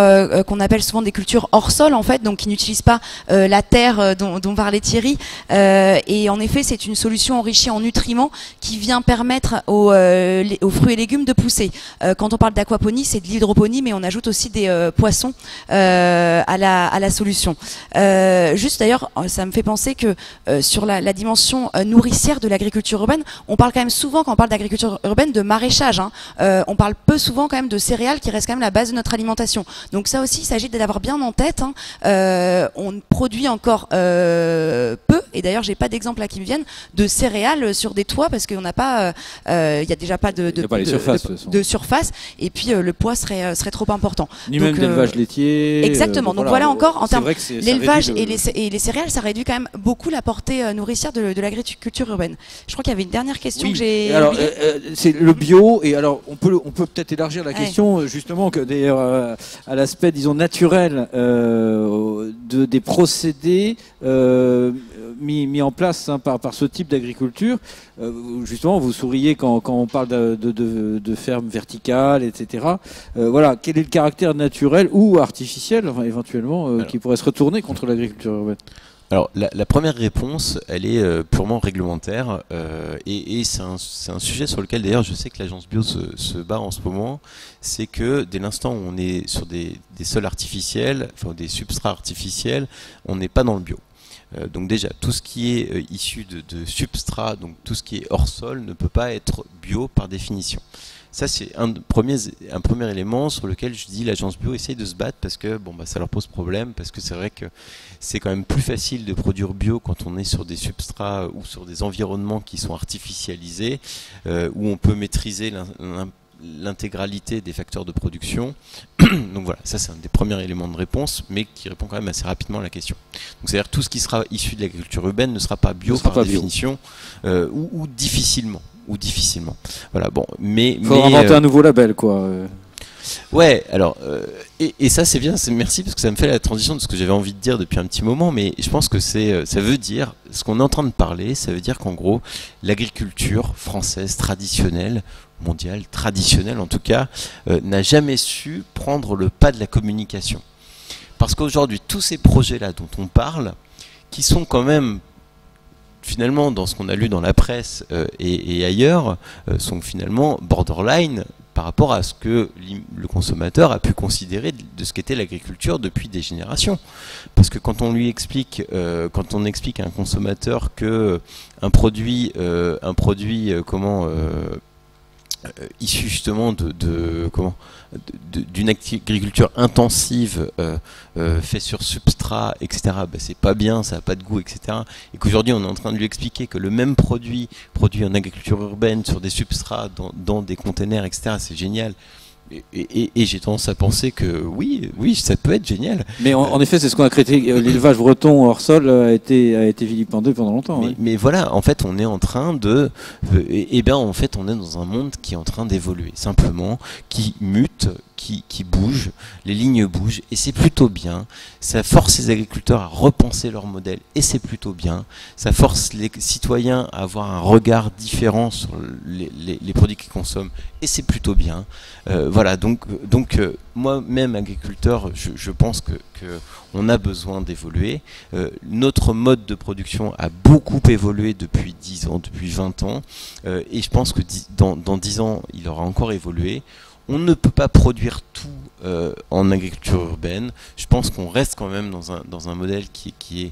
qu'on appelle souvent des cultures hors sol, en fait, donc qui n'utilisent pas la terre dont parlait Thierry, et en effet c'est une solution enrichie en nutriments qui vient permettre aux fruits et légumes de pousser. Quand on parle d'aquaponie, c'est de l'hydroponie, mais on ajoute aussi des poissons à la solution. Juste d'ailleurs, ça me fait penser que sur la dimension nourricière de l'agriculture urbaine, on parle quand même souvent, quand on parle d'agriculture urbaine, de maraîchage, hein. On parle peu souvent quand même de céréales, qui restent quand même la base de notre alimentation. Donc ça aussi, il s'agit d'avoir bien en tête, hein. On produit encore peu, et d'ailleurs j'ai pas d'exemple là qui me viennent, de céréales sur des toits, parce qu'on n'a pas, il y a déjà pas de surface, et puis le poids serait trop important. Ni donc, même d'élevage laitier. Exactement. Donc voilà encore, en termes l'élevage et les céréales, ça réduit quand même beaucoup la portée nourricière de l'agriculture urbaine. Je crois qu'il y avait une dernière question que j'ai. Alors c'est le bio, et alors on peut peut-être élargir la question justement que d'ailleurs à l'aspect, disons, naturel des procédés mis en place, hein, par ce type d'agriculture. Justement, vous souriez quand on parle de fermes verticales, etc. Voilà, quel est le caractère naturel ou artificiel, enfin, éventuellement, qui pourrait se retourner contre l'agriculture urbaine? Alors la première réponse, elle est purement réglementaire, et c'est un sujet sur lequel d'ailleurs je sais que l'agence bio se bat en ce moment. C'est que dès l'instant où on est sur des sols artificiels, enfin des substrats artificiels, on n'est pas dans le bio. Donc déjà, tout ce qui est issu de substrat, donc tout ce qui est hors sol, ne peut pas être bio par définition. Ça, c'est un premier élément sur lequel je dis l'agence bio essaye de se battre parce que ça leur pose problème, parce que c'est vrai que c'est quand même plus facile de produire bio quand on est sur des substrats ou sur des environnements qui sont artificialisés, où on peut maîtriser l'intégralité des facteurs de production. Donc voilà, ça c'est un des premiers éléments de réponse, mais qui répond quand même assez rapidement à la question. Donc c'est-à-dire tout ce qui sera issu de l'agriculture urbaine ne sera pas bio par définition, ou difficilement. Voilà, bon, mais faut inventer un nouveau label, quoi. Ouais, alors et ça c'est bien, merci parce que ça me fait la transition de ce que j'avais envie de dire depuis un petit moment, mais je pense que ça veut dire, ce qu'on est en train de parler, ça veut dire qu'en gros, l'agriculture française traditionnelle, mondiale, traditionnelle en tout cas, n'a jamais su prendre le pas de la communication. Parce qu'aujourd'hui, tous ces projets-là dont on parle, qui sont quand même finalement, dans ce qu'on a lu dans la presse et ailleurs, sont finalement borderline par rapport à ce que le consommateur a pu considérer de ce qu'était l'agriculture depuis des générations. Parce que quand on lui explique, quand on explique à un consommateur que un produit issu justement d'une agriculture intensive fait sur substrat, etc., c'est pas bien, ça n'a pas de goût, etc. Et qu'aujourd'hui on est en train de lui expliquer que le même produit en agriculture urbaine sur des substrats dans des containers, etc., c'est génial. Et j'ai tendance à penser que oui, ça peut être génial. Mais en effet, c'est ce qu'on a critiqué. L'élevage breton hors sol a été vilipendé pendant longtemps. Mais voilà, en fait, on est en train de, en fait, on est dans un monde qui est en train d'évoluer, simplement, qui mute, qui bouge, les lignes bougent, et c'est plutôt bien. Ça force les agriculteurs à repenser leur modèle, et c'est plutôt bien. Ça force les citoyens à avoir un regard différent sur les produits qu'ils consomment, et c'est plutôt bien. Voilà, donc moi-même agriculteur, je pense que on a besoin d'évoluer. Notre mode de production a beaucoup évolué depuis 10 ans, depuis 20 ans, et je pense que dans 10 ans, il aura encore évolué. On ne peut pas produire tout en agriculture urbaine. Je pense qu'on reste quand même dans un modèle qui est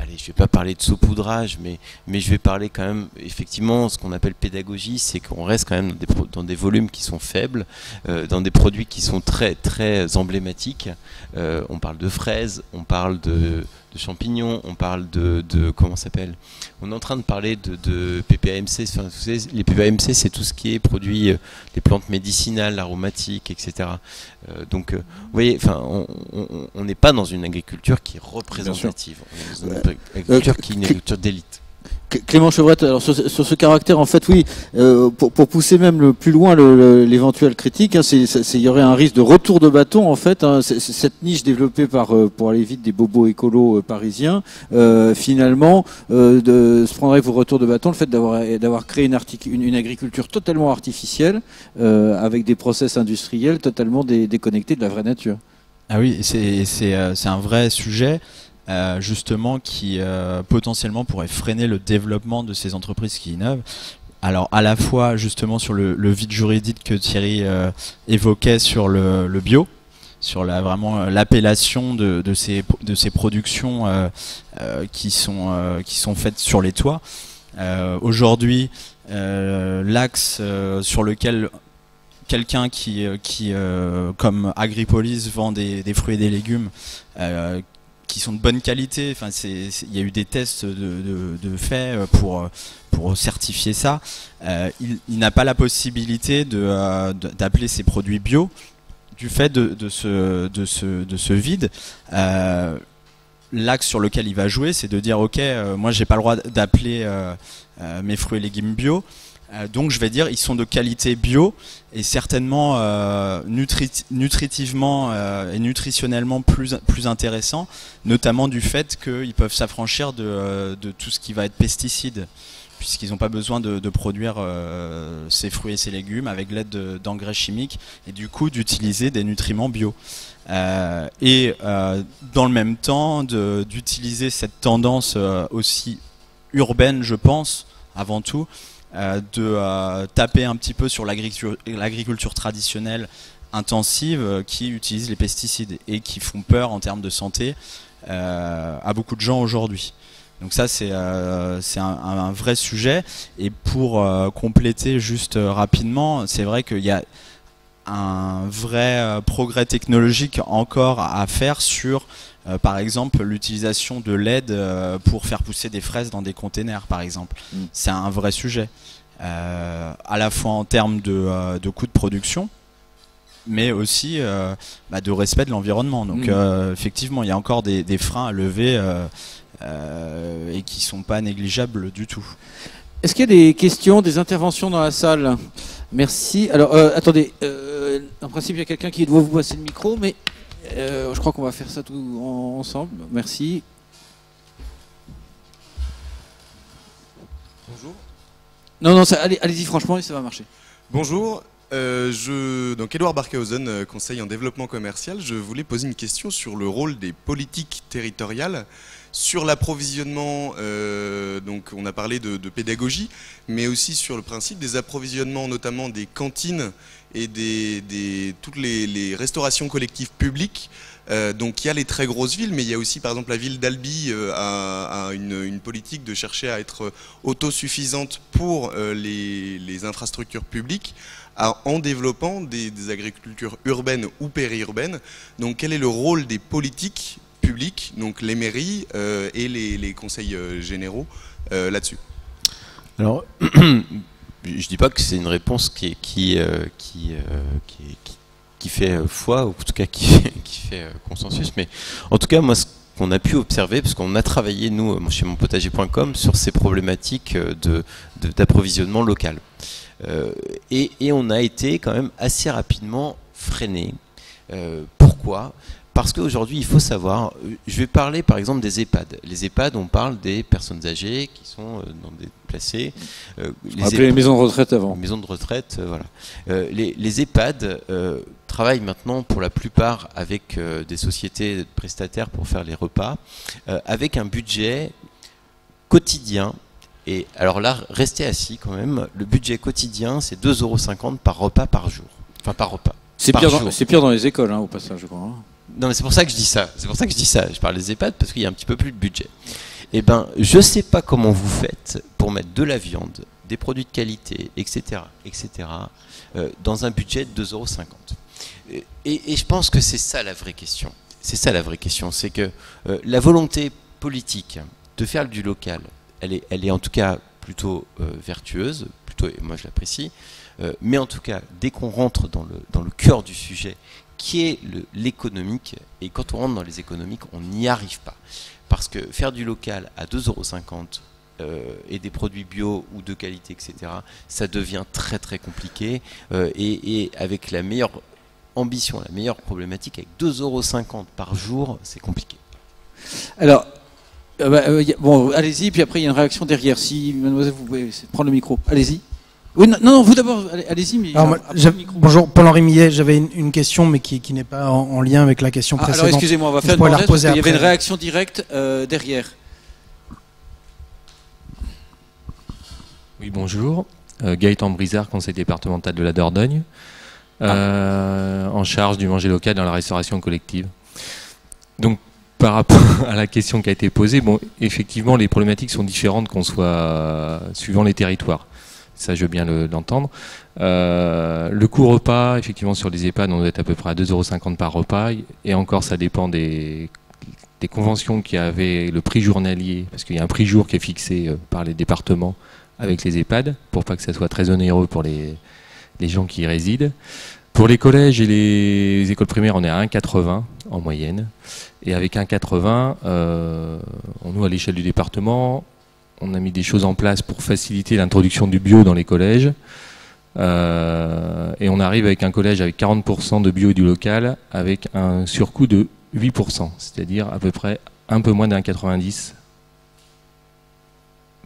allez, je ne vais pas parler de saupoudrage, mais je vais parler quand même, effectivement, ce qu'on appelle pédagogie, c'est qu'on reste quand même dans des volumes qui sont faibles, dans des produits qui sont très, très emblématiques. On parle de fraises, on parle de champignons, on parle de comment ça s'appelle ? On est en train de parler de PPAMC. Enfin, vous savez, les PPAMC, c'est tout ce qui est produit, les plantes médicinales, aromatiques, etc. Donc, vous voyez, enfin, on n'est pas dans une agriculture qui est représentative. On est dans une agriculture qui est une agriculture d'élite. Clément Chevrette, alors sur ce caractère, en fait, oui, pour pousser même le plus loin l'éventuelle critique, il y aurait un risque de retour de bâton, en fait. Cette niche développée pour aller vite des bobos écolos parisiens, finalement, se prendrait pour retour de bâton le fait d'avoir créé une agriculture totalement artificielle, avec des process industriels totalement déconnectés de la vraie nature. Ah oui, c'est un vrai sujet. Justement qui potentiellement pourrait freiner le développement de ces entreprises qui innovent. Alors à la fois justement sur le vide juridique que Thierry évoquait sur le bio, sur vraiment l'appellation de ces productions qui sont faites sur les toits. Aujourd'hui, l'axe sur lequel quelqu'un qui comme Agripolis vend des fruits et des légumes qui sont de bonne qualité. Enfin, il y a eu des tests de fait pour certifier ça. Il n'a pas la possibilité d'appeler ses produits bio du fait de ce vide. L'axe sur lequel il va jouer, c'est de dire ok, moi j'ai pas le droit d'appeler mes fruits et légumes bio. Donc je vais dire ils sont de qualité bio et certainement nutritivement et nutritionnellement plus intéressants, notamment du fait qu'ils peuvent s'affranchir de tout ce qui va être pesticides, puisqu'ils n'ont pas besoin de produire ces fruits et ces légumes avec l'aide d'engrais chimiques et du coup d'utiliser des nutriments bio. Et dans le même temps d'utiliser cette tendance aussi urbaine, je pense, avant tout, de taper un petit peu sur l'agriculture traditionnelle intensive qui utilise les pesticides et qui font peur en termes de santé à beaucoup de gens aujourd'hui. Donc ça c'est un vrai sujet. Et pour compléter juste rapidement, c'est vrai qu'il y a un vrai progrès technologique encore à faire sur par exemple l'utilisation de LED pour faire pousser des fraises dans des containers par exemple. C'est un vrai sujet, à la fois en termes de coûts de production, mais aussi de respect de l'environnement. Donc effectivement il y a encore des freins à lever et qui sont pas négligeables du tout. Est-ce qu'il y a des questions, des interventions dans la salle? Merci. Alors attendez, en principe il y a quelqu'un qui doit vous passer le micro, mais je crois qu'on va faire ça tout ensemble. Merci. Bonjour. Non, allez-y franchement et ça va marcher. Bonjour. Donc Edouard Barkhausen, conseil en développement commercial. Je voulais poser une question sur le rôle des politiques territoriales sur l'approvisionnement. Donc on a parlé de pédagogie, mais aussi sur le principe des approvisionnements, notamment des cantines et toutes les restaurations collectives publiques. Donc il y a les très grosses villes, mais il y a aussi par exemple la ville d'Albi a une politique de chercher à être autosuffisante pour les infrastructures publiques, en développant des agricultures urbaines ou périurbaines. Donc quel est le rôle des politiques publiques, donc les mairies et les conseils généraux là-dessus? Alors, je dis pas que c'est une réponse qui fait foi, ou en tout cas qui fait consensus, mais en tout cas moi ce qu'on a pu observer, parce qu'on a travaillé nous chez monpotager.com sur ces problématiques d'approvisionnement local. Et on a été quand même assez rapidement freiné. Pourquoi ? Parce qu'aujourd'hui, il faut savoir, je vais parler par exemple des EHPAD. Les EHPAD, on parle des personnes âgées qui sont placées. Les maisons de retraite avant. Maisons de retraite, voilà. Les EHPAD travaillent maintenant pour la plupart avec des sociétés prestataires pour faire les repas, avec un budget quotidien. Et alors là, restez assis quand même, le budget quotidien, c'est 2,50 € par repas par jour. Enfin, par repas. C'est pire dans les écoles, au passage, je crois. Non, mais c'est pour ça que je dis ça. Je parle des EHPAD parce qu'il y a un petit peu plus de budget. Eh ben, je sais pas comment vous faites pour mettre de la viande, des produits de qualité, etc., dans un budget de 2,50 €. Et je pense que c'est ça la vraie question. C'est que la volonté politique de faire du local, elle est en tout cas plutôt vertueuse, moi je l'apprécie, mais en tout cas, dès qu'on rentre dans le cœur du sujet, qui est l'économique, et quand on rentre dans les économiques, on n'y arrive pas. Parce que faire du local à 2,50 € et des produits bio ou de qualité, etc., ça devient très très compliqué, et avec la meilleure ambition, la meilleure problématique, avec 2,50 € par jour, c'est compliqué. Alors, bon, allez-y, puis après il y a une réaction derrière. Si, mademoiselle, vous pouvez prendre le micro. Allez-y. Oui, non, vous d'abord, allez-y. Mais bonjour, Paul-Henri Millet, j'avais une question, mais qui n'est pas en lien avec la question précédente. Alors excusez-moi, on va faire une parenthèse, parce qu'il y avait une réaction directe derrière. Oui, bonjour. Gaëtan Brizard, conseiller départemental de la Dordogne, en charge du manger local dans la restauration collective. Donc, par rapport à la question qui a été posée, bon, effectivement, les problématiques sont différentes qu'on soit suivant les territoires. Ça, je veux bien l'entendre. Le coût repas, effectivement, sur les EHPAD, on doit être à peu près à 2,50 € par repas. Et encore, ça dépend des conventions qui avaient le prix journalier, parce qu'il y a un prix jour qui est fixé par les départements avec les EHPAD, pour pas que ça soit très onéreux pour les gens qui y résident. Pour les collèges et les écoles primaires, on est à 1,80 € en moyenne. Et avec 1,80 €, nous, à l'échelle du département, on a mis des choses en place pour faciliter l'introduction du bio dans les collèges. Et on arrive avec un collège avec 40% de bio et du local, avec un surcoût de 8%, c'est-à-dire à peu près un peu moins d'1,90 €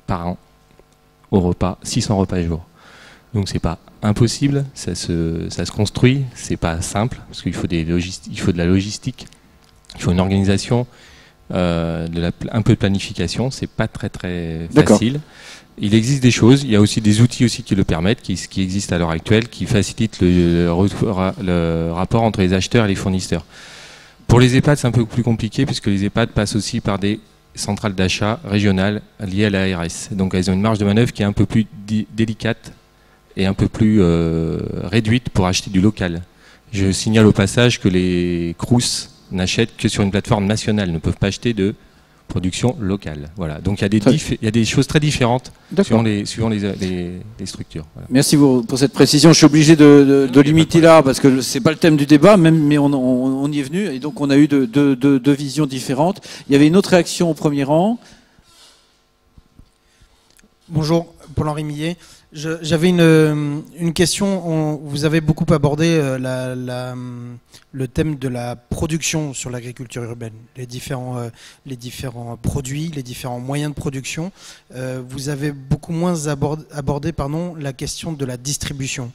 par an au repas, 600 repas par jour. Donc c'est pas impossible, ça se construit, c'est pas simple, parce qu'il faut de la logistique, il faut une organisation, un peu de planification, c'est pas très très facile. Il existe des choses, il y a aussi des outils aussi qui le permettent, qui existent à l'heure actuelle, qui facilitent le rapport entre les acheteurs et les fournisseurs. Pour les EHPAD, c'est un peu plus compliqué puisque les EHPAD passent aussi par des centrales d'achat régionales liées à l'ARS. Donc elles ont une marge de manœuvre qui est un peu plus délicate et un peu plus réduite pour acheter du local. Je signale au passage que les CROUS n'achètent que sur une plateforme nationale, ne peuvent pas acheter de production locale. Voilà. Donc il y a des choses très différentes suivant les structures. Voilà. Merci pour cette précision. Je suis obligé de limiter là parce que c'est pas le thème du débat, mais on y est venu et donc on a eu deux visions différentes. Il y avait une autre réaction au premier rang. Bonjour, Paul-Henri Millet. J'avais une question. Vous avez beaucoup abordé le thème de la production sur l'agriculture urbaine, les différents produits, les différents moyens de production. Vous avez beaucoup moins abordé la question de la distribution.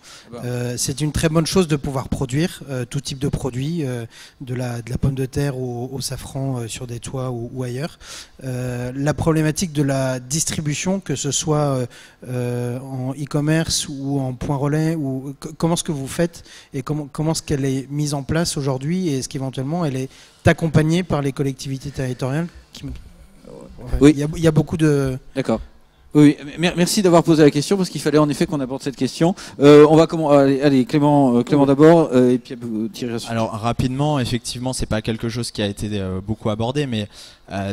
C'est une très bonne chose de pouvoir produire tout type de produits, de la pomme de terre au safran sur des toits ou ailleurs. La problématique de la distribution, que ce soit en e-commerce ou en point relais, ou comment est-ce que vous faites et comment est-ce qu'elle est mise en place aujourd'hui, et est-ce qu'éventuellement elle est accompagnée par les collectivités territoriales Oui. Il y a beaucoup de... D'accord. Oui, merci d'avoir posé la question parce qu'il fallait en effet qu'on aborde cette question. On va allez Clément d'abord et puis Thierry ensuite. Alors rapidement, effectivement, c'est pas quelque chose qui a été beaucoup abordé, mais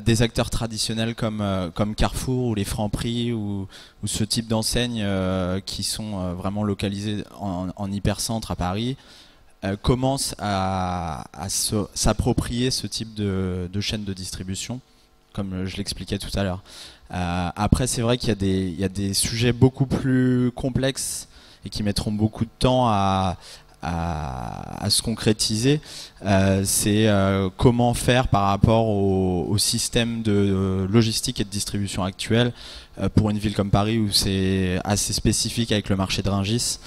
des acteurs traditionnels comme Carrefour ou les Franprix ou ce type d'enseignes qui sont vraiment localisés en hypercentre à Paris commencent à s'approprier ce type de chaîne de distribution, comme je l'expliquais tout à l'heure. Après, c'est vrai qu'il y a des sujets beaucoup plus complexes et qui mettront beaucoup de temps à se concrétiser. C'est comment faire par rapport au système de logistique et de distribution actuel pour une ville comme Paris où c'est assez spécifique avec le marché de Rungis,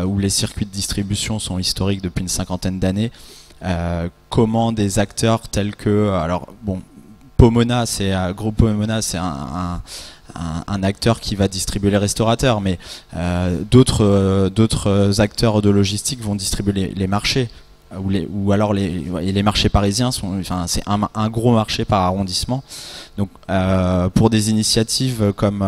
où les circuits de distribution sont historiques depuis une 50aine d'années. Comment des acteurs tels que... Alors, bon, Pomona, Groupe Pomona, c'est un acteur qui va distribuer les restaurateurs, mais d'autres acteurs de logistique vont distribuer les marchés, ou alors les marchés parisiens c'est un gros marché par arrondissement. Donc pour des initiatives comme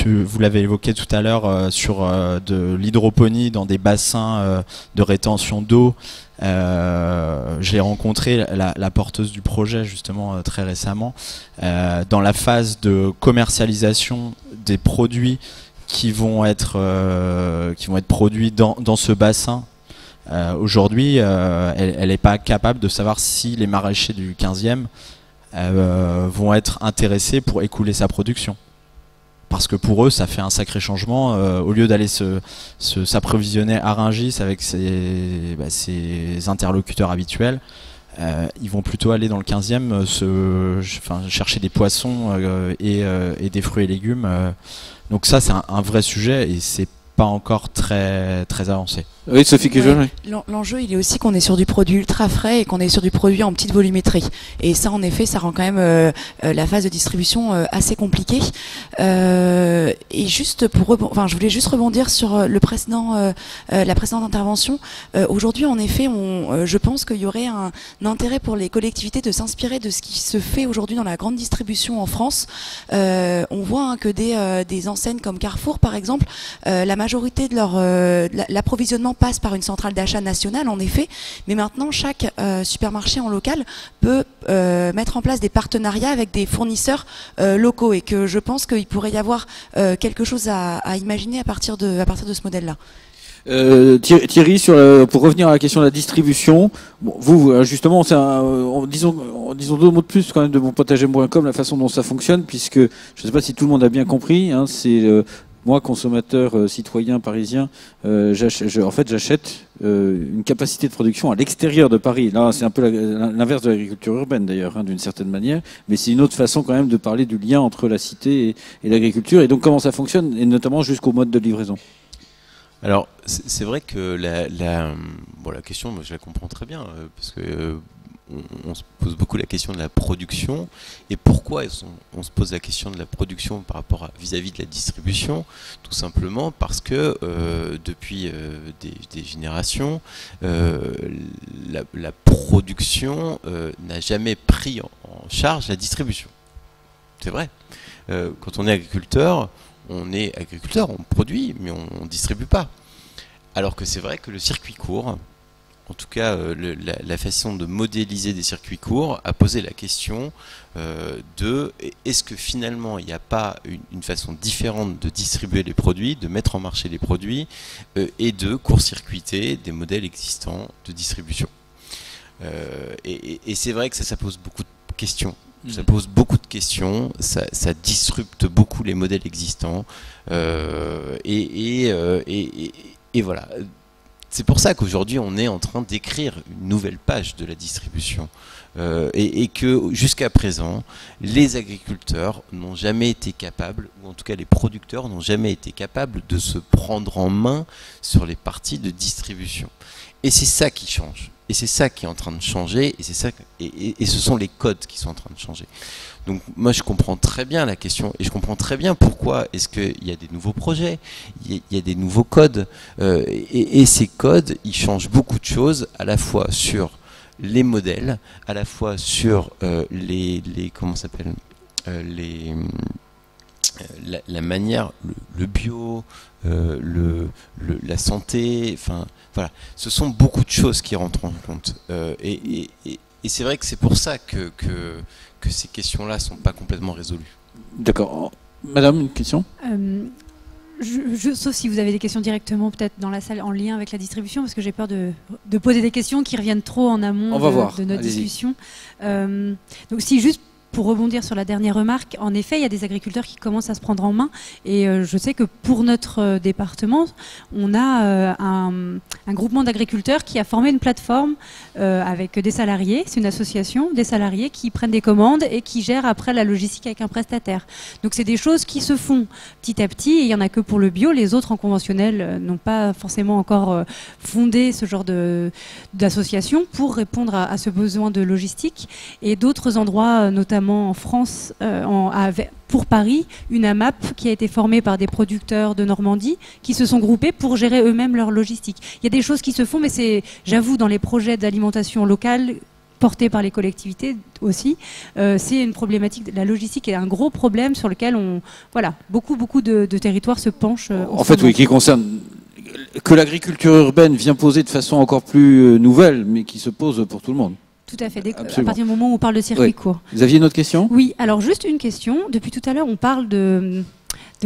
vous l'avez évoqué tout à l'heure sur de l'hydroponie dans des bassins de rétention d'eau. J'ai rencontré la porteuse du projet justement très récemment dans la phase de commercialisation des produits qui vont être produits dans ce bassin. Aujourd'hui, elle n'est pas capable de savoir si les maraîchers du 15e vont être intéressés pour écouler sa production. Parce que pour eux, ça fait un sacré changement. Au lieu d'aller s'approvisionner à Rungis avec ses interlocuteurs habituels, ils vont plutôt aller dans le 15e chercher des poissons et des fruits et légumes. Donc ça, c'est un vrai sujet et c'est pas encore très avancé. Oui, Sophie Quejon. L'enjeu, il est aussi qu'on est sur du produit ultra frais et qu'on est sur du produit en petite volumétrie. Et ça, en effet, ça rend quand même la phase de distribution assez compliquée. Et juste je voulais juste rebondir sur la précédente intervention. Aujourd'hui, en effet, je pense qu'il y aurait un intérêt pour les collectivités de s'inspirer de ce qui se fait aujourd'hui dans la grande distribution en France. On voit que des enseignes comme Carrefour, par exemple, la majorité de l'approvisionnement passe par une centrale d'achat nationale, en effet, mais maintenant chaque supermarché en local peut mettre en place des partenariats avec des fournisseurs locaux, et que je pense qu'il pourrait y avoir quelque chose à imaginer à partir de ce modèle-là. Thierry, pour revenir à la question de la distribution, bon, vous justement, disons 2 mots de plus quand même de monpotager.com, la façon dont ça fonctionne, puisque je ne sais pas si tout le monde a bien compris, c'est moi, consommateur citoyen parisien, j'achète une capacité de production à l'extérieur de Paris. Là, c'est un peu l'inverse de l'agriculture urbaine d'ailleurs, d'une certaine manière, mais c'est une autre façon quand même de parler du lien entre la cité et l'agriculture. Et donc comment ça fonctionne, et notamment jusqu'au mode de livraison. Alors, c'est vrai que la question, moi, je la comprends très bien, parce que on se pose beaucoup la question de la production. Et pourquoi on se pose la question de la production par rapport vis-à-vis de la distribution? Tout simplement parce que depuis des générations, la production n'a jamais pris en charge la distribution. C'est vrai. Quand on est agriculteur, on produit, mais on ne distribue pas. Alors que c'est vrai que le circuit court, en tout cas la façon de modéliser des circuits courts, a posé la question de est-ce que finalement il n'y a pas une façon différente de distribuer les produits, de mettre en marché les produits et de court-circuiter des modèles existants de distribution. Et c'est vrai que ça pose beaucoup de questions. Ça pose beaucoup de questions, ça disrupte beaucoup les modèles existants, et voilà. C'est pour ça qu'aujourd'hui on est en train d'écrire une nouvelle page de la distribution, et que jusqu'à présent les agriculteurs n'ont jamais été capables, ou en tout cas les producteurs n'ont jamais été capables de se prendre en main sur les parties de distribution. Et c'est ça qui change. Et c'est ça qui est en train de changer, et ce sont les codes qui sont en train de changer. Donc moi je comprends très bien la question, et je comprends très bien pourquoi est-ce qu'il y a des nouveaux projets, il y a des nouveaux codes, et ces codes, ils changent beaucoup de choses, à la fois sur les modèles, à la fois sur comment ça s'appelle, la manière, le bio, la santé, enfin voilà, ce sont beaucoup de choses qui rentrent en compte, et c'est vrai que c'est pour ça que ces questions-là sont pas complètement résolues. D'accord. Madame, une question? Sauf si vous avez des questions directement peut-être dans la salle en lien avec la distribution, parce que j'ai peur de poser des questions qui reviennent trop en amont de notre discussion. Donc si juste pour rebondir sur la dernière remarque, en effet, il y a des agriculteurs qui commencent à se prendre en main, et je sais que pour notre département, on a un groupement d'agriculteurs qui a formé une plateforme avec des salariés, c'est une association, des salariés qui prennent des commandes et qui gèrent après la logistique avec un prestataire. Donc c'est des choses qui se font petit à petit, et il n'y en a que pour le bio, les autres en conventionnel n'ont pas forcément encore fondé ce genre d'association pour répondre à ce besoin de logistique, et d'autres endroits, notamment en France, pour Paris, une AMAP qui a été formée par des producteurs de Normandie qui se sont groupés pour gérer eux-mêmes leur logistique. Il y a des choses qui se font, mais c'est, j'avoue, dans les projets d'alimentation locale portés par les collectivités aussi, c'est une problématique. La logistique est un gros problème sur lequel beaucoup de territoires se penchent. En fait, oui, qui concerne que l'agriculture urbaine vient poser de façon encore plus nouvelle, mais qui se pose pour tout le monde. Tout à fait, à partir du moment où on parle de circuit court. Vous aviez une autre question? Oui, alors juste une question. Depuis tout à l'heure, on parle de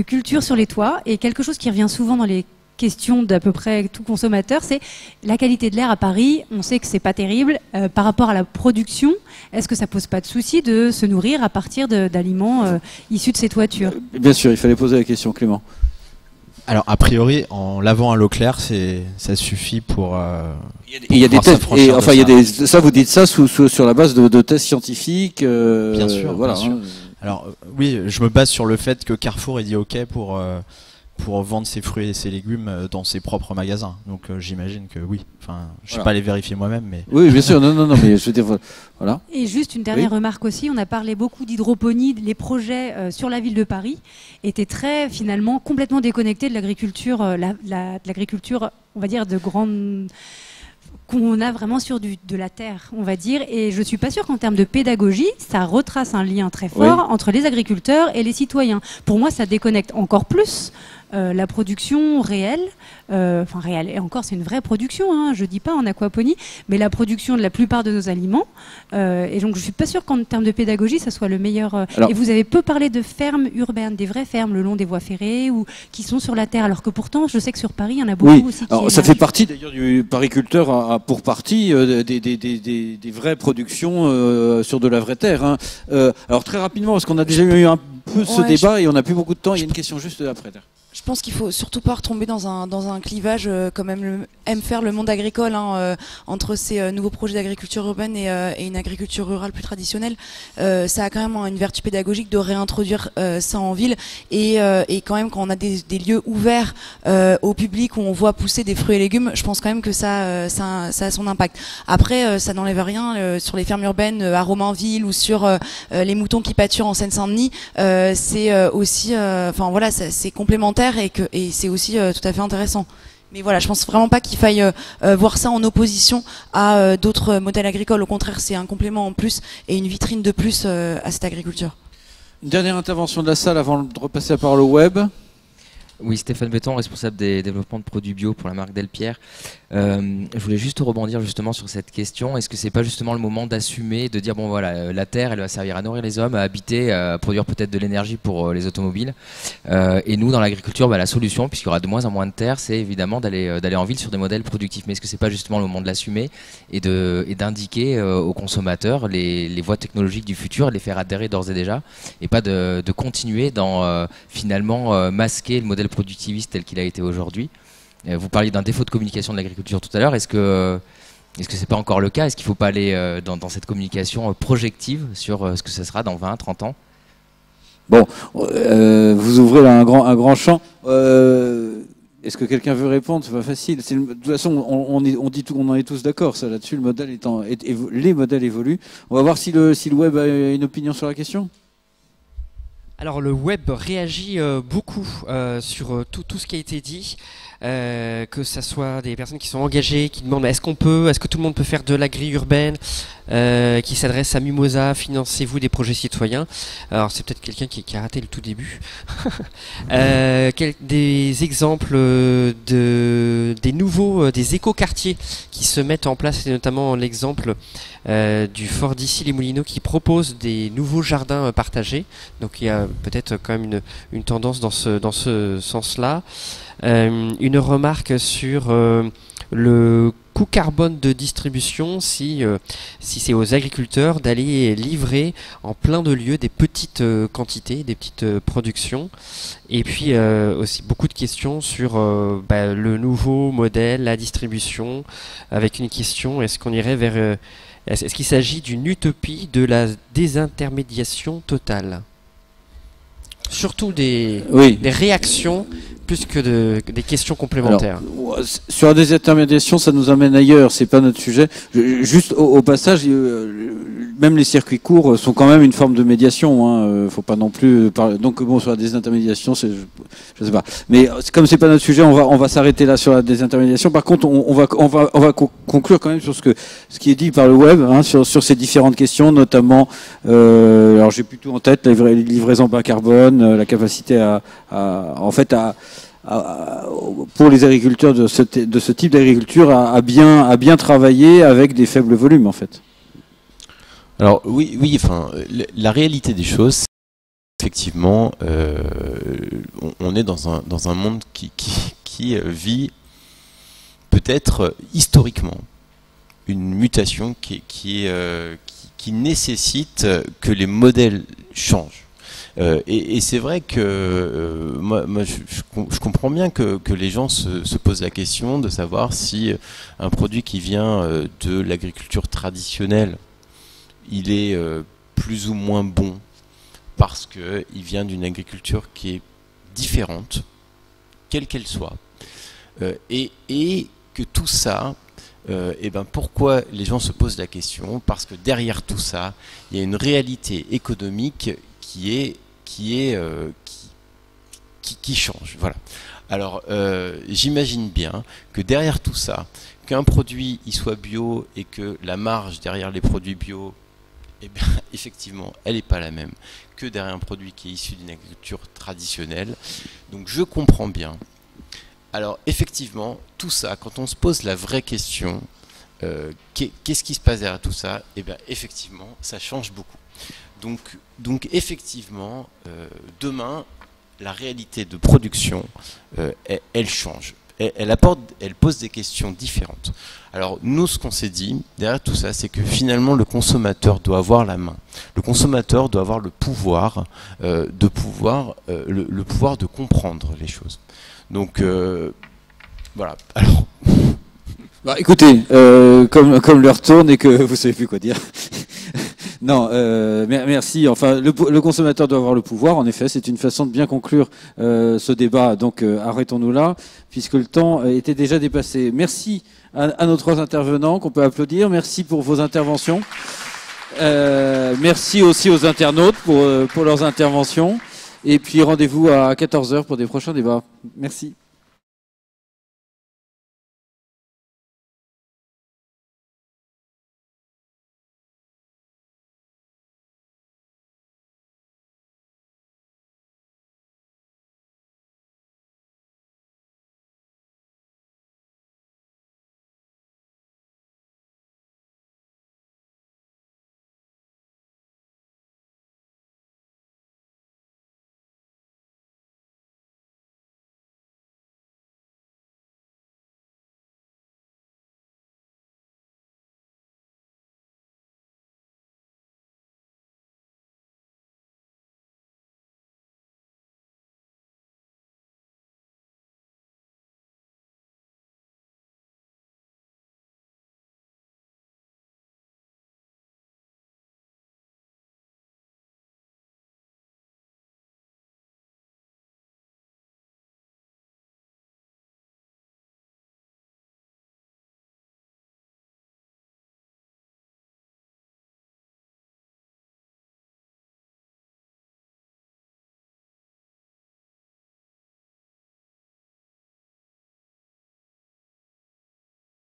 culture sur les toits, et quelque chose qui revient souvent dans les questions d'à peu près tout consommateur, c'est la qualité de l'air à Paris. On sait que c'est pas terrible. Par rapport à la production, est-ce que ça pose pas de souci de se nourrir à partir d'aliments issus de ces toitures? Bien sûr, il fallait poser la question, Clément. Alors, a priori, en lavant à l'eau claire, ça suffit pour. Il y a des tests. Et, enfin, il y a ça, vous dites ça sur la base de tests scientifiques. Bien sûr, voilà. Bien sûr. Alors, oui, je me base sur le fait que Carrefour ait dit OK pour vendre ses fruits et ses légumes dans ses propres magasins. Donc, j'imagine que oui. Enfin, je ne sais pas les vérifier moi-même, mais. Oui, bien sûr. Non, mais je veux dire, voilà. Et juste une dernière remarque aussi. On a parlé beaucoup d'hydroponie. Les projets sur la ville de Paris étaient finalement complètement déconnectés de l'agriculture, l'agriculture, on va dire, de grande, qu'on a vraiment sur de la terre, on va dire. Et je ne suis pas sûre qu'en termes de pédagogie, ça retrace un lien très fort entre les agriculteurs et les citoyens. Pour moi, ça déconnecte encore plus la production réelle, réelle, et encore c'est une vraie production, hein, je dis pas en aquaponie, mais la production de la plupart de nos aliments, et donc je suis pas sûre qu'en termes de pédagogie ça soit le meilleur. Et vous avez peu parlé de fermes urbaines, des vraies fermes le long des voies ferrées ou qui sont sur la terre, alors que pourtant je sais que sur Paris il y en a beaucoup aussi. Alors, ça fait partie d'ailleurs du pariculteur pour partie des vraies productions sur de la vraie terre. Hein. Alors très rapidement, parce qu'on a déjà eu un peu ce débat et on n'a plus beaucoup de temps, il y a une question juste après. Je pense qu'il faut surtout pas retomber dans un clivage comme aime faire le monde agricole entre ces nouveaux projets d'agriculture urbaine et une agriculture rurale plus traditionnelle. Ça a quand même une vertu pédagogique de réintroduire ça en ville et quand même quand on a des lieux ouverts au public où on voit pousser des fruits et légumes, je pense quand même que ça a son impact. Après, ça n'enlève rien sur les fermes urbaines à Romainville ou sur les moutons qui pâturent en Seine-Saint-Denis. C'est aussi, enfin voilà, c'est complémentaire. Et c'est aussi tout à fait intéressant. Mais voilà, je pense vraiment pas qu'il faille voir ça en opposition à d'autres modèles agricoles. Au contraire, c'est un complément en plus et une vitrine de plus à cette agriculture. Une dernière intervention de la salle avant de repasser la parole au web. Oui, Stéphane Béton, responsable des développements de produits bio pour la marque Delpierre. Je voulais juste rebondir justement sur cette question. Est-ce que c'est pas justement le moment d'assumer, de dire bon voilà, la terre elle va servir à nourrir les hommes, à habiter, à produire peut-être de l'énergie pour les automobiles. Et nous dans l'agriculture, la solution, puisqu'il y aura de moins en moins de terre, c'est évidemment d'aller en ville sur des modèles productifs. Mais est-ce que c'est pas justement le moment de l'assumer et d'indiquer aux consommateurs les voies technologiques du futur, les faire adhérer d'ores et déjà, et pas de continuer dans finalement masquer le modèle productiviste tel qu'il a été aujourd'hui. Vous parliez d'un défaut de communication de l'agriculture tout à l'heure. Est-ce que c'est pas encore le cas? Est-ce qu'il ne faut pas aller dans cette communication projective sur ce que ce sera dans 20, 30 ans? Bon, vous ouvrez là un grand champ. Est-ce que quelqu'un veut répondre? C'est pas facile. De toute façon, on en est tous d'accord. Ça là-dessus, les modèles évoluent. On va voir si le web a une opinion sur la question. Alors le web réagit beaucoup sur tout ce qui a été dit, que ça soit des personnes qui sont engagées, qui demandent est-ce que tout le monde peut faire de l'agri urbaine, qui s'adresse à Mimosa, financez-vous des projets citoyens. Alors c'est peut-être quelqu'un qui a raté le tout début. Des exemples des nouveaux, des écoquartiers qui se mettent en place, et notamment l'exemple du Fort d'Issy-les-Moulineaux qui propose des nouveaux jardins partagés. Donc il y a peut-être quand même une tendance dans ce sens-là. Une remarque sur le coût carbone de distribution, si c'est aux agriculteurs d'aller livrer en plein de lieux des petites quantités, des petites productions. Et puis aussi beaucoup de questions sur le nouveau modèle, la distribution, avec une question, est-ce qu'on irait vers... Est-ce qu'il s'agit d'une utopie de la désintermédiation totale? Surtout des réactions plus que des questions complémentaires. Alors, sur la désintermédiation, ça nous amène ailleurs, c'est pas notre sujet. Juste au passage, même les circuits courts sont quand même une forme de médiation. Faut pas non plus parler. Donc bon, sur la désintermédiation, je sais pas. Mais comme c'est pas notre sujet, on va s'arrêter là sur la désintermédiation. Par contre, on va conclure quand même sur ce qui est dit par le web, sur ces différentes questions, notamment. Alors j'ai plutôt en tête la livraison bas carbone, la capacité pour les agriculteurs de ce type d'agriculture à bien travailler avec des faibles volumes en fait. Alors oui, enfin la réalité des choses, effectivement, on est dans un monde qui vit peut-être historiquement une mutation qui nécessite que les modèles changent. Et c'est vrai que moi je comprends bien que les gens se posent la question de savoir si un produit qui vient de l'agriculture traditionnelle, il est plus ou moins bon parce qu'il vient d'une agriculture qui est différente, quelle qu'elle soit. Et que tout ça, pourquoi les gens se posent la question? Parce que derrière tout ça, il y a une réalité économique qui change. Voilà. Alors, j'imagine bien que derrière tout ça, qu'un produit il soit bio et que la marge derrière les produits bio, effectivement, elle n'est pas la même que derrière un produit qui est issu d'une agriculture traditionnelle. Donc, je comprends bien. Alors, effectivement, tout ça, quand on se pose la vraie question, qu'est-ce qui se passe derrière tout ça? Effectivement, ça change beaucoup. Donc effectivement, demain, la réalité de production, elle change. elle pose des questions différentes. Alors nous, ce qu'on s'est dit derrière tout ça, c'est que finalement le consommateur doit avoir la main. Le consommateur doit avoir le pouvoir le pouvoir de comprendre les choses. Donc voilà. Alors. Bah, écoutez, comme l'heure tourne et que vous savez plus quoi dire. Non, merci. Enfin, le consommateur doit avoir le pouvoir. En effet, c'est une façon de bien conclure ce débat. Donc, arrêtons-nous là, puisque le temps était déjà dépassé. Merci à nos trois intervenants qu'on peut applaudir. Merci pour vos interventions. Merci aussi aux internautes pour leurs interventions. Et puis, rendez-vous à 14h pour des prochains débats. Merci.